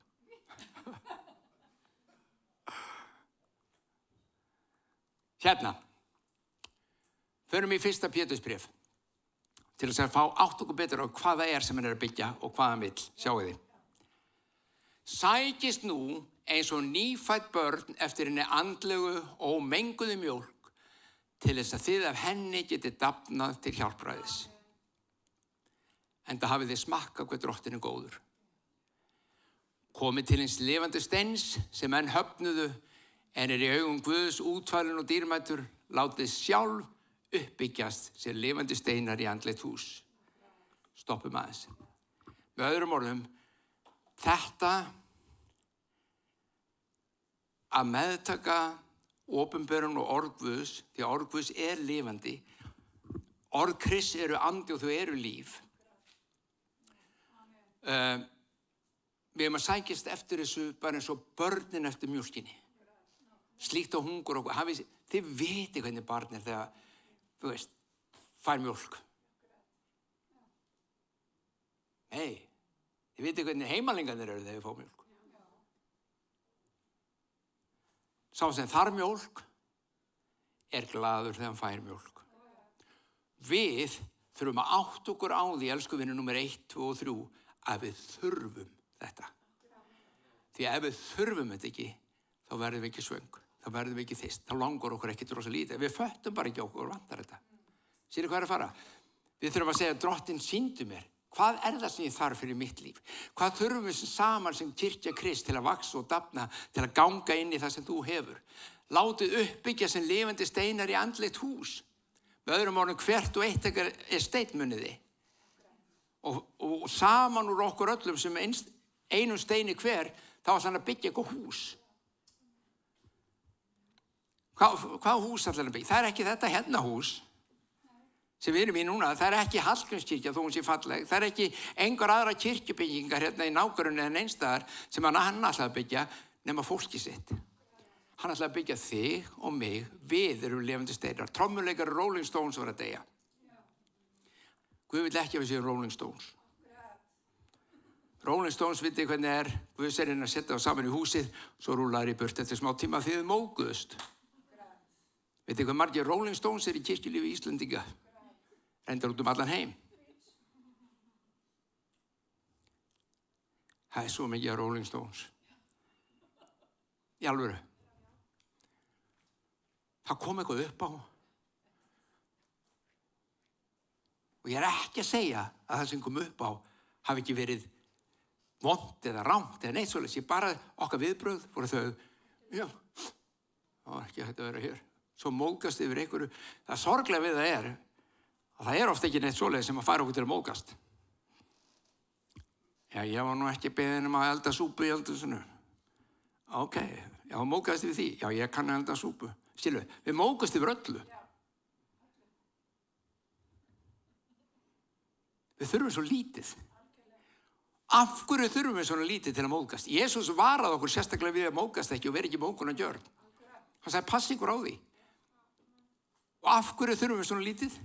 Hérna. Förum í 1. Pétursbréf. Til þess að fá átt okkur betur á hvað það er sem hann er að byggja og hvað hann vill. Sjáu þið. Sækist nú eins og nýfædd börn eftir henni andlegu og menguðu mjólk til þess að þið af henni geti dafnað til hjálpræðis. Enda hafið þið smakkað hvað Drottinn er góður. Komið til hins lifandi steins sem menn höfnuðu en er í augum Guðs útvalinn og dýrmætur, látið sjálf uppbyggjast sem lifandi steinar í andlegt hús. Stoppum aðeins. Með öðrum orðum, þetta að meðtaka opinberun og orð Guðs, því að orð Guðs er lifandi, orð Krists eru andi og þau eru líf. Við erum að sækjast eftir þessu bara eins og börnin eftir mjólkinni. Slíkt á hungur og þið viti hvernig barn er þegar, þú veist, fær mjólk. Nei, þið viti hvernig heimalingarnir eru þegar þið fá mjólk. Sá sem þarf mjólk er glaður þegar hann fær mjólk. Við þurfum að átta okkur á því, elsku vinur númer 1, 2 og 3, að við þurfum þetta. Því að ef við þurfum þetta ekki, þá verðum við ekki svöng, þá verðum við ekki þyrst, þá langar okkur ekki rosa lítið. Við föttum bara ekki okkur vantar þetta. Sérðu hvað er að fara? Við þurfum að segja, Drottinn sýndu mér. Hvað er það sem ég þarf fyrir mitt líf? Hvað þurfum við saman sem kirkja Krist til að vaksa og dafna, til að ganga inn í það sem þú hefur? Látið uppbyggja sem lifandi steinar í andlegt hús. Með öðrum orðum, hvert og eitt er steinmuniði. Og saman úr okkur öllum sem einum steini hver, þá var þannig að byggja eitthvað hús. Hvað hús ætlar hann að byggja? Það er ekki þetta hérna hús sem við erum í núna. Það er ekki Hallgrímskirkja þó hún sé falleg. Það er ekki engar aðra kirkjubyggingar hérna í nágrunni en einstæðar sem hann ætlaði að byggja nema fólki sitt. Hann ætlaði að byggja þig og mig. Við erum lifandi steinar. Trommuleikar Rolling Stones var að deyja. Guð vill ekki að við séum Rolling Stones. Rolling Stones vitið hvernig er. Guð sér inn að setja það saman í húsið, svo rúlaður í burt eftir smá tíma því þið móðguðust. Vitið hvað margir Rolling Stones er í kirkjulífi Íslendinga? Reyndar út allan heim. Það er svo mikið af Rolling Stones. Í alvöru. Það kom eitthvað upp á. Og ég ekki að segja að það sem kom upp á hafi ekki verið vont eða rangt eða neitt svoleiðis. Ég bara okkar viðbrögð voru þau, já, það var ekki hægt að vera hér. Svo móðgast yfir einhverju. Það sorglega við það er að það er ofta ekki neitt svoleiðis sem að færa okkur til að móðgast. Já, ég var nú ekki beðin að elda súpu í eldhúsinu. Ok, já, móðgast yfir því. Já, ég kann að elda súpu. Skilur við móðgast yfir öllu. Við þurfum svo lítið. Af hverju þurfum við svona lítið til að móðgast? Jesús varaði okkur sérstaklega við að móðgast ekki og veri ekki móðgunargjörn. Hann sagði, passi ykkur á því. Og af hverju þurfum við svona lítið?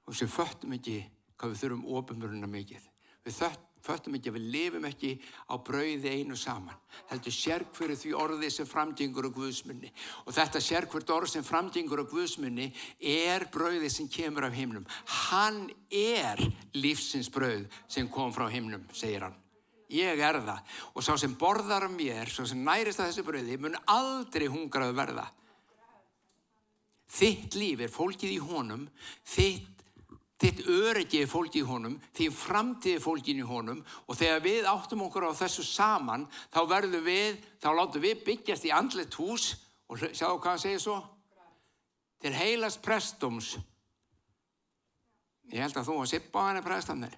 Og við föttum ekki hvað við þurfum opinberuna mikið. Við föttum ekki að við lifum ekki á brauði einu saman. Heldur sérhverju því orði sem framgengur á Guðsmunni. Og þetta sérhvert orð sem framgengur á Guðsmunni er brauði sem kemur af himnum. Hann er lífsins brauð sem kom frá himnum, segir hann. Ég er það. Og sá sem borðar af mér, sá sem nærist af þessu brauði, mun aldrei hungrað verða. Þitt líf er fólkið í honum, þitt öryggi er fólkið í honum, þín framtíð er fólkin í honum og þegar við áttum okkur á þessu saman, þá látum við byggjast í andlegt hús og sjáðu hvað hann segir svo? Til heilags prestdóms. Ég held að þú að Sibba hann er prestamnir.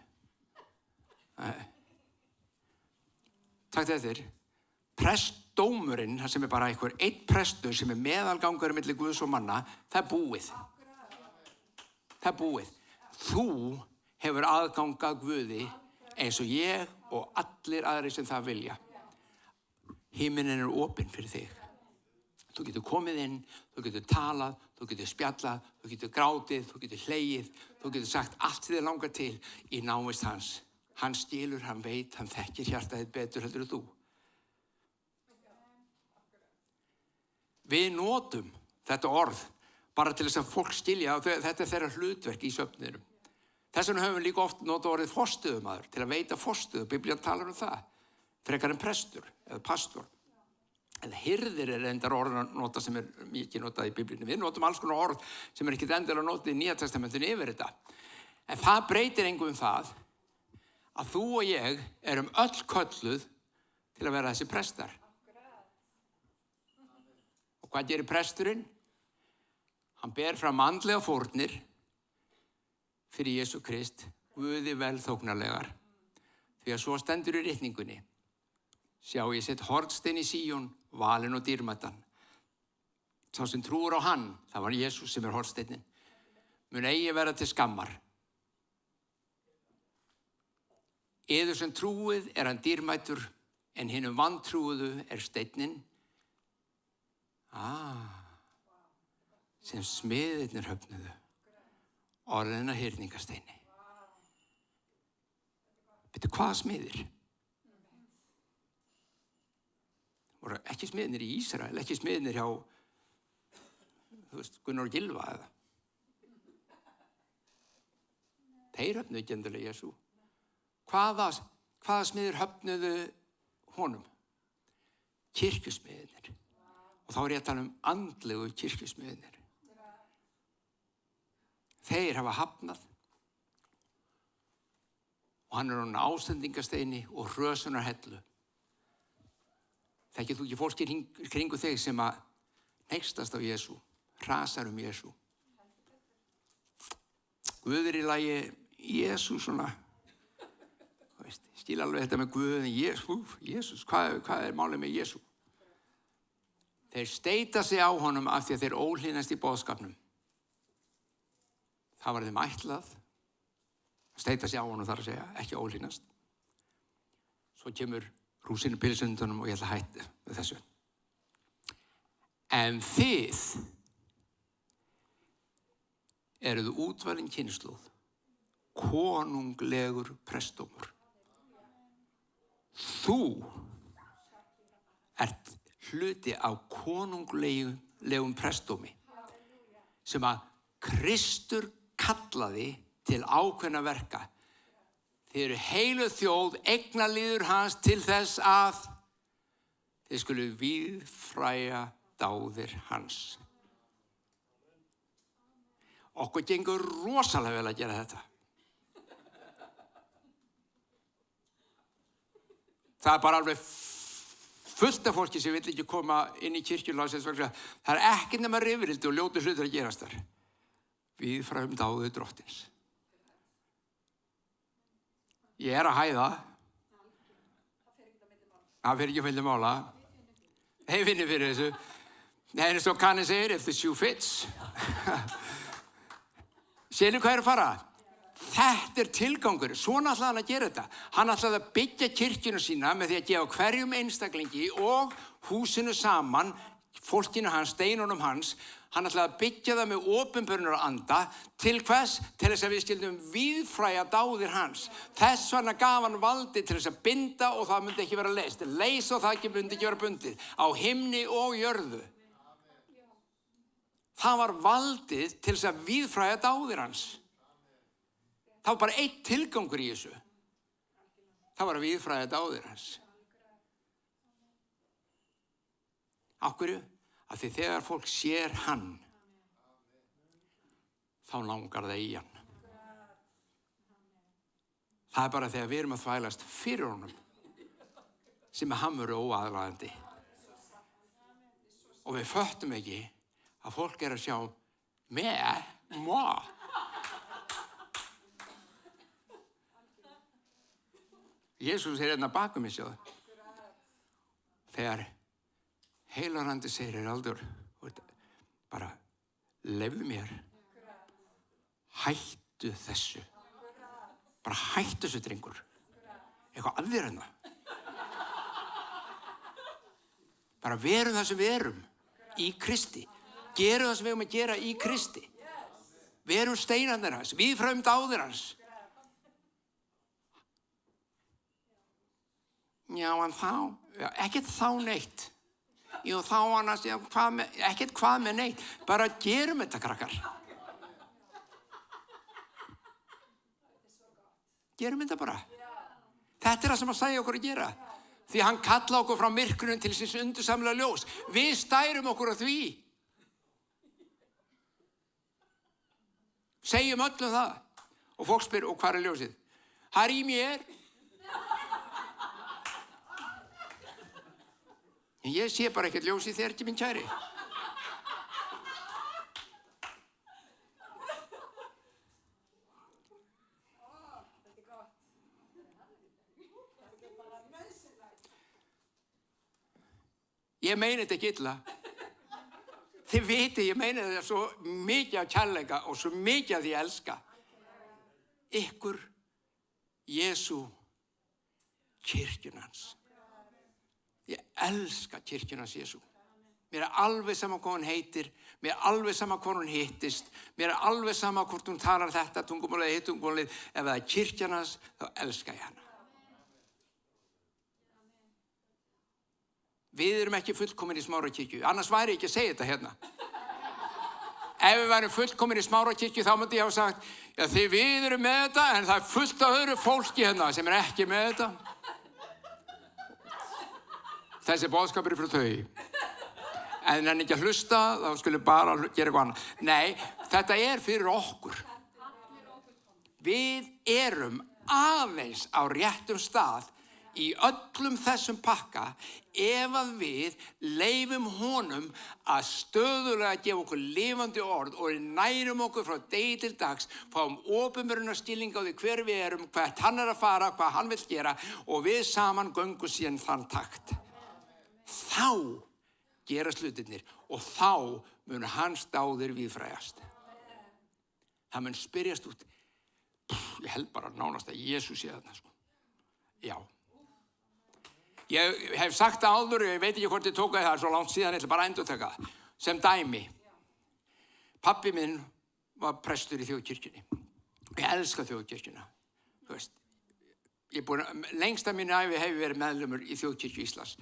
Takk þettir. Prestdómurinn, það sem er bara einhver einn prestur sem er meðalgangur milli Guðs og manna, það er búið. Það er búið. Þú hefur aðgang að Guði eins og ég og allir aðrir sem það vilja. Himinin er opinn fyrir þig. Þú getur komið inn, þú getur talað, þú getur spjallað, þú getur grátið, þú getur hlegið, þú getur sagt allt þið langar til í návist hans. Hann skilur, hann veit, hann þekkir hjartaðið betur heldur en þú. Við notum þetta orð bara til þess að fólk skilja og þetta er þeirra hlutverk í söfnirum. Þess vegna höfum við líka oft notað orðið forstöðumaður til að veita forstöðu. Biblían talar það. Frekar en prestur eða pastor. En hirðir er endar orð að nota sem er mikið notað í Biblíunni. Við notum alls konar orð sem er ekki endilega notað í Nýja testamentinu yfir þetta. En það breytir engu það að þú og ég erum öll kölluð til að vera þessi prestar. Og hvað gerir presturinn? Hann ber fram andlega fórnir fyrir Jesú Krist, Guði velþóknarlegar. Því að svo stendur í ritningunni. Sjá, ég set hornstein í Síón, valinn og dýrmætan. Sá sem trúir á hann, það var Jesús sem er hornsteinin, mun eigi vera til skammar. Yður sem trúið er hann dýrmætur, en hinum vantrúuðu er steinninn. Sem smiðirnir höfnuðu, orðina hyrningasteini. Veitu hvaða smiðir? Voru ekki smiðirnir í Ísrael, ekki smiðirnir hjá, Gunnar og Gylfa eða. Þeir höfnuðu ekki endilega Jesú. Hvaða smiðir höfnuðu honum? Kirkjusmiðirnir. Og þá er ég að tala andlegu kirkjusmiðirnir. Þeir hafa hafnað og hann er orðinn ástendingasteini og hrösunarhellu. Þekkir þú ekki fólki kringu þig sem að hneykslast á Jesú, hrasar Jesú. Guð er í lagi Jesú svona, skil alveg þetta með Guð, Jesús, hvað er málið með Jesú? Þeir steita sig á honum af því að þeir óhlýðnast í boðskapnum. Það var þeim ætlað, steita sig á honum þar að segja, ekki óhlýðnast. Svo kemur rúsinu pilsundunum og ég ætla að hætta með þessu. En þið eruð útvalin kynslóð, konunglegur prestdómur. Þú ert hluti af konunglegum prestdómi sem að Kristur kallaði til ákveðna verka. Þið eru heilu þjóð, eignarliður hans til þess að þið skulu víðfræja dáðir hans. Okkur gengur rosalega vel að gera þetta. Það bara alveg fullt af fólki sem vill ekki koma inn í kirkjuláðsins vegna. Það ekkert nema rifrildi og ljótu hlutir að gerast þar. Við fræðum dáðu drottins. Ég að hæða. Það fer ekki að milli mála. Hei, vinni fyrir þessu. Nei, eins og Kani segir, if the shoe fits. Sér hvað að fara? Þetta tilgangur. Svona ætlaði hann að gera þetta. Hann ætlaði að byggja kirkjuna sína með því að gefa hverjum einstaklingi og húsinu saman, fólkinu hans, steinunum hans. Hann ætlaði að byggja það með opinberunar anda. Til hvers? Til þess að við skildum víðfræja dáðir hans. Þess vegna gaf hann valdi til þess að binda og það myndi ekki vera leyst. Leys og það myndi ekki vera bundið. Á himni og jörðu. Það var valdið til þess að víðfræja dáðir hans. Það var bara eitt tilgangur í þessu. Það var að víðfræja dáðir hans. Af hverju? Af því þegar fólk sér hann, þá langar það í hann. Það bara þegar við erum að þvælast fyrir honum, sem hann verður óaðlaðandi. Og við föttum ekki að fólk að sjá moi. Jesús hérna bakum mig, sjáðu. Þegar heilarandi segir Aldur, bara leyfðu mér. Hættu þessu. Bara hættu þessu, drengur. Eitthvað að þér hérna. Bara verum það sem við erum í Kristi. Gerum það sem við erum að gera í Kristi. Verum steinarnir hans, víðfræðum dáðir hans. Já, en þá, ekkert þá neitt. Jú, þá annars, já, ekkert hvað með neitt. Bara gerum þetta, krakkar. Gerum þetta bara. Þetta það sem hann sagði okkur að gera. Því hann kalla okkur frá myrkrunum til síns undursamlega ljós. Við stærum okkur á því. Segjum öllum það. Og fólk spyr, og hvað er ljósið? Það er í mér. En ég sé bara ekkert ljós í þér, ekki minn kæri. Ég meina þetta ekki illa. Þið viti, ég meina þetta svo mikið af kærleika og svo mikið af því að elska. Ykkur, Jesú, kirkjunans. Ég elska kirkjunans Jesú. Mér alveg sama hvað hún heitir, mér alveg sama hvað hún hittist, mér alveg sama hvort hún talar þetta tungumálið, hitt tungumálið, ef það kirkjunans, þá elska ég hana. Við erum ekki fullkomin í Smárakirkju, annars væri ég ekki að segja þetta hérna. Ef við værum fullkomin í Smárakirkju, þá myndi ég hafa sagt, já þið við erum með þetta, en það fullt af öðru fólki hérna sem ekki með þetta. Þessi boðskapur frá þau. En hann ekki að hlusta, þá skulle bara gera eitthvað annað. Nei, þetta fyrir okkur. Við erum aðeins á réttum stað í öllum þessum pakka ef að við leyfum honum að stöðulega gefa okkur lifandi orð og nærum okkur frá degi til dags, fáum opinberunarskilning á því hver við erum, hvert hann að fara, hvað hann vill gera og við saman göngum síðan þann takt. Þá gerast hlutirnir og þá mun hans dáðir víðfræjast. Það mun spyrjast út. Ég held bara nánast að Jesús sé þarna, sko. Já. Ég hef sagt það áður, ég veit ekki hvort ég tók það, það svo langt síðan, ég ætla bara að endurtaka það. Sem dæmi. Pabbi minn var prestur í þjóðkirkjunni. Ég elska þjóðkirkjuna. Þú veist, lengst af minni ævi hef ég verið meðlumur í þjóðkirkju Íslands.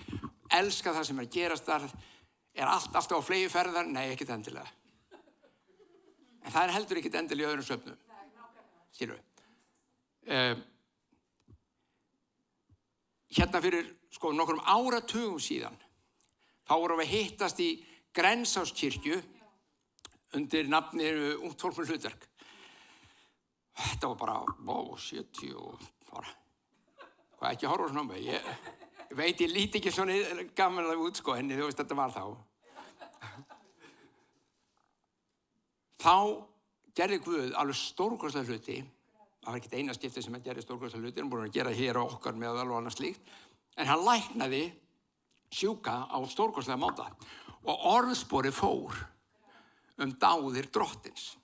Elska það sem að gerast þar, alltaf á flegi ferðar, nei, ekkert endilega. En það heldur ekkert endilega í öðrum söfnum. Skilur við. Hérna fyrir nokkrum áratugum síðan, þá vorum við hittast í Grensáskirkju undir nafninu Ungt fólk með hlutverk. Þetta var bara, 70 og bara, hvað ekki horfa svona á mig. Ég veit, ég líti ekki svona gamanlega út, sko, en þú veist, þetta var þá. Þá gerði Guð alveg stórkostlega hluti. Það var ekkert eina skipti sem hann gerði stórkostlega hluti, hann búinn að gera hér á okkar meðal og annað slíkt. En hann læknaði sjúka á stórkostlega máta. Og orðsporið fór dáðir drottins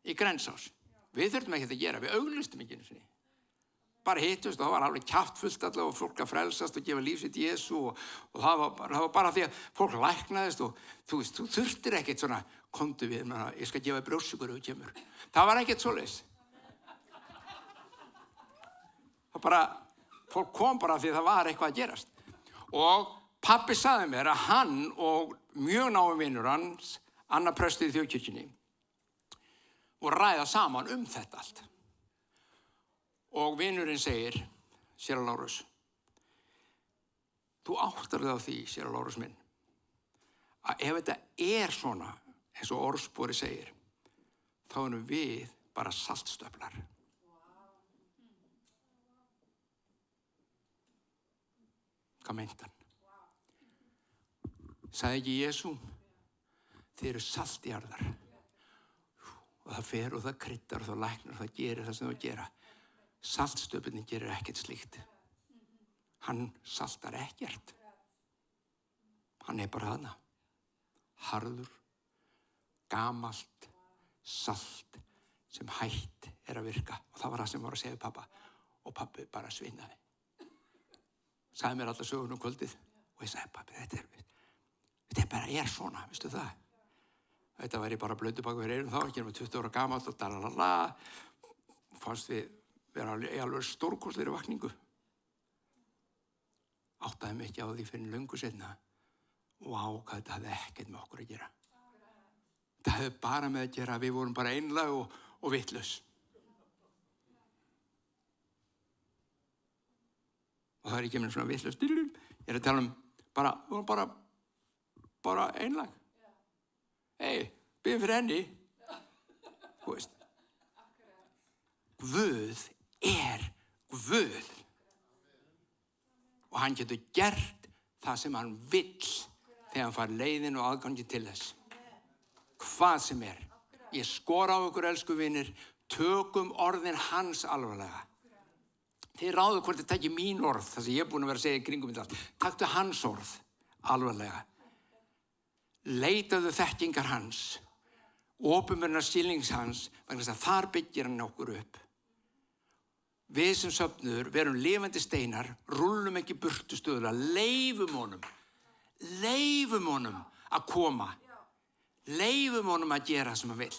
í Grensás. Við þurftum ekki að gera, við auglýstum ekki einu sinni. Bara hittust og það var alveg kjaftfullt allavega og fólk að frelsast og gefa líf sitt Jesú og það var bara því að fólk læknaðist og þú veist, þú þurftir ekkert svona, komdu við, ég skal gefa brjóstsykkur ef þú kemur. Það var ekkert svoleiðis. Það bara, fólk kom bara því það var eitthvað að gerast. Og pabbi sagði mér að hann og mjög náinn vinur hans, Anna prestið í Þjóðkirkjunni, og ræða saman þetta allt. Og vinurinn segir, séra Lárus, þú áttar þig á því, séra Lárus minn, að ef þetta svona, eins og orðsporið segir, þá erum við bara saltstöflar. Hvað meint hann? Sagði ekki Jesú, þið eru saltjarðar. Og það fer og það kryddar og það læknar og það gerir það sem það gera. Saltstöpunin gerir ekkert slíkt. Hann saltar ekkert. Hann bara þarna. Harður, gamalt, salt sem hætt að virka. Og það var það sem var að segja pappa. Og pappi bara svinaði. Sagði mér alltaf sögun kvöldið. Og ég sagði, pappi, þetta bara svona, veistu það? Þetta væri bara blödu bak við eyrun þá, ekki með 20 ára gamalt og dalalala. Fannst við vera í alveg stórkostlegri vakningu. Áttaði mig ekki á því fyrir löngu seinna. Vá, hvað þetta hafði ekkert með okkur að gera. Þetta hafði bara með að gera að við vorum bara einlæg og vitlaus. Og það ekki með svona vitlaus. Ég að tala við vorum bara einlæg. Hey, byrjum fyrir henni. Þú veist. Guð Guð. Og hann getur gert það sem hann vill þegar hann fær leiðin og aðgangi til þess. Hvað sem Ég skora á ykkur, elsku vinir, tökum orðin hans alvarlega. Þið ráðu hvort þið takki mín orð, það sem ég búin að vera að segja í kringum þetta allt. Taktu hans orð alvarlega. Leitaðu þekkingar hans, opinbernar skilnings hans, vegna þess að þar byggir hann okkur upp. Við sem söfnuður, verum lifandi steinar, rúllum ekki burtu stöðulega, leifum honum að koma, leifum honum að gera sem hann vill.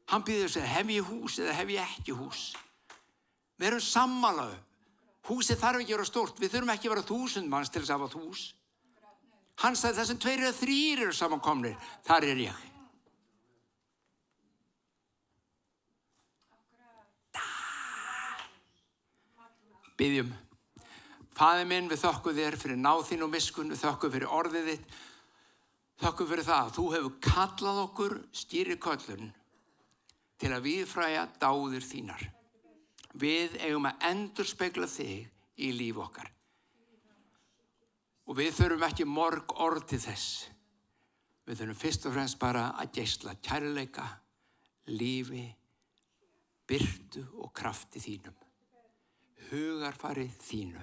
Hann býður sig, hef ég hús eða hef ég ekki hús? Verum sammála. Húsið þarf ekki að vera stórt, við þurfum ekki að vera 1000 manns til þess að hafa hús. Hann sagði það sem 2 eða 3 eru samankomnir, þar ég. Biðjum. Faðir minn, við þökkum þér fyrir náð þín og miskunn, við þökkum fyrir orðið þitt, þökkum fyrir það að þú hefur kallað okkur stýriköllun til að viðfræja dáðir þínar. Við eigum að endurspegla þig í líf okkar. Og við þurfum ekki mörg orð til þess. Við þurfum fyrst og fremst bara að geisla kærleika, lífi, birtu og krafti þínum. Hugarfari þínu.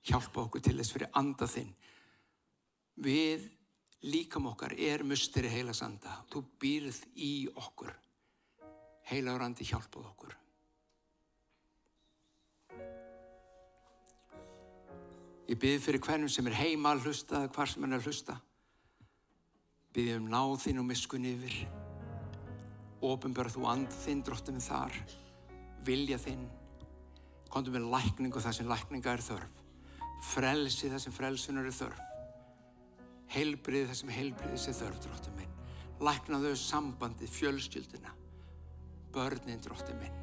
Hjálpa okkur til þess fyrir anda þinn. Við líkam okkar musteri heilags anda. Þú býrð í okkur. Heilagur andi hjálpað okkur. Ég bið fyrir hvernum sem heima að hlusta eða hvar sem að hlusta. Bið náð þín og miskunn yfir. Opinbera þú and þinn, Drottinn minn, þar. Vilja þinn. Komdu með lækningu þar sem lækninga þörf. Frelsi þar sem frelsunar þörf. Heilbrigði þar sem heilbrigðis þörf, Drottinn minn. Læknaðu sambandið, fjölskylduna. Börnin, Drottinn minn.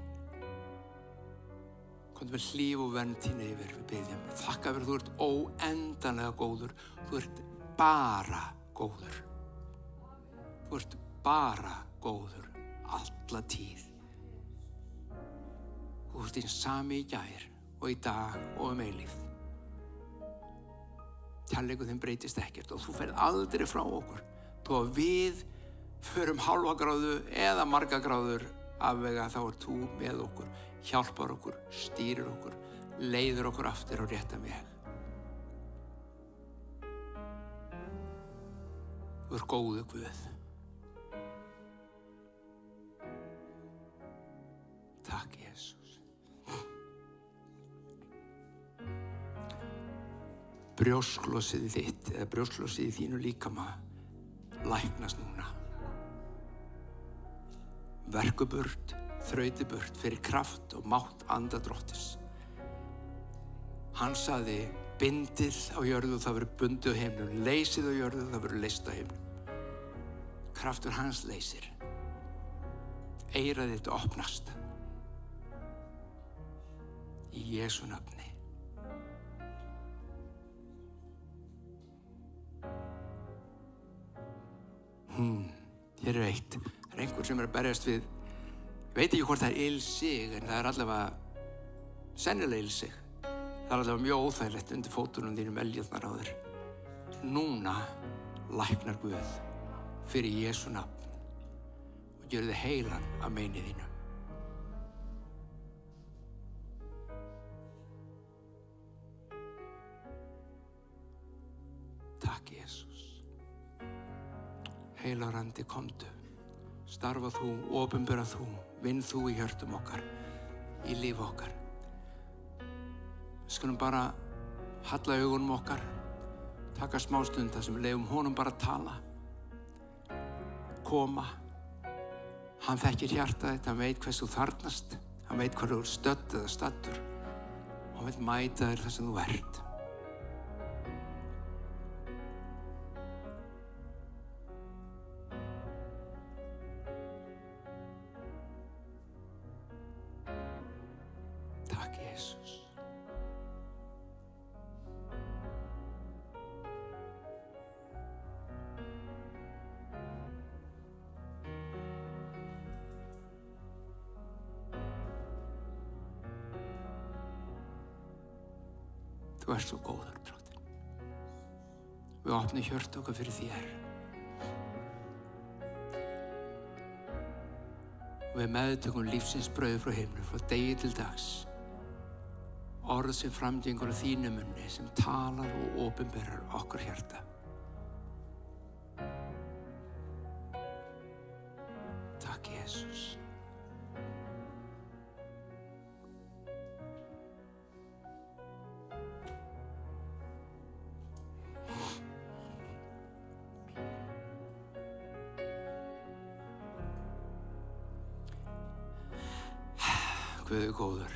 Komdu með hlíf og vernd þín yfir, við biðjum. Þakka fyrir þú ert óendanlega góður. Þú ert bara góður. Þú ert bara góður alla tíð. Þú ert eins sami í gær og í dag og eilífð. Kærleikur þinn breytist ekkert og þú ferð aldrei frá okkur. Þó að við förum hálfa gráðu eða marga gráður afvega, þá ert þú með okkur, hjálpar okkur, stýrir okkur, leiðir okkur aftur á réttan veg. Þú ert góður Guð. Takk, Jesús. Brjósklosið þitt eða brjósklosið í þínu líkama læknast núna. Verku burt, þrauti burt fyrir kraft og mátt anda Drottins. Hann sagði, bindið á jörðu og það verður bundið á himnum, leysið á jörðu og það verður leyst á himnum. Kraftur hans leysir. Eyrað þitt opnast. Í Jesú nafni. Hér er eitt. Það er einhver sem er að berjast við, ég veit ekki hvort það er ilsig, en það er allavega sennilega ilsig. Það er allavega mjög óþægilegt undir fótunum þínum eljarnar á þér. Núna læknar Guð fyrir Jesú nafn og gjörðu þig heilan af meini þínu. Takk, Jesús. Heilagur andi, komdu. Starfa þú, opinbera þú, vinn þú í hjörtum okkar, í líf okkar. Við skulum bara halla augunum okkar, taka smá stund þar sem við leyfum honum bara að tala. Koma. Hann þekkir hjartað þitt, hann veit hvers þú þarfnast, hann veit hvar þú ert stödd eða staddur og hann veit mæta þér þar sem þú ert. Takk, Jesús. Þú ert svo góður, Drottinn. Við opnum hjört okkar fyrir þér. Og við meðtökum lífsins brauð frá himnum, frá degi til dags. Orð sem framgengur á þínu munni, sem talar og opinberar okkar hjarta. Takk, Jesús. Guð er góður.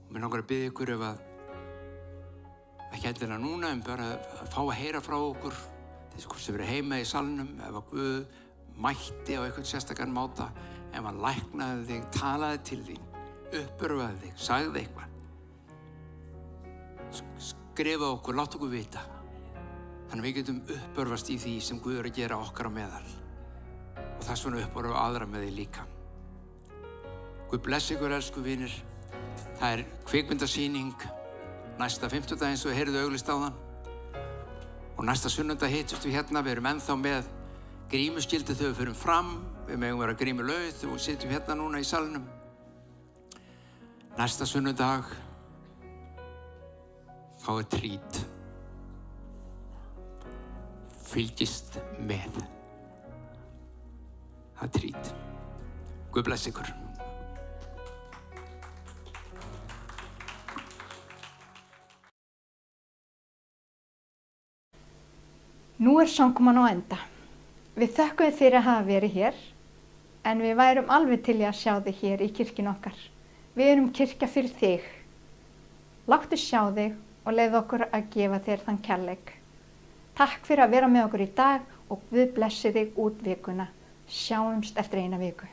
Mér langar að biðja ykkur ef að, ekki endilega núna, en bara að fá að heyra frá okkur, þess hvort sem verið heima í salnum, ef að Guð mætti á eitthvað sérstakann máta, ef hann læknaði þig, talaði til þín, uppörvaði þig, sagði eitthvað. Skrifa okkur, láta okkur vita. Þannig við getum uppörvast í því sem Guð er að gera okkar á meðal. Og þess vegna uppörva aðra með því líka. Guð blessi ykkur, elsku vinir. Það er kvikmyndasýning næsta 50. eins og við heyrðu auglýst áðan. Og næsta sunnudag hittust við hérna. Við erum ennþá með grímuskildi þegar við förum fram. Við megum vera grímulaus og sitjum hérna núna í salnum. Næsta sunnudag þá er trít. Fylgist með. Það er trít. Guð blessi ykkur. Nú er samkoman á enda. Við þökkum þér fyrir að hafa verið hér, en við værum alveg til í að sjá þig hér í kirkjunni okkar. Við erum kirkja fyrir þig. Láttu sjá þig og leyfðu okkur að gefa þér þann kærleik. Takk fyrir að vera með okkur í dag og Guð blessi þig út vikuna. Sjáumst eftir eina viku.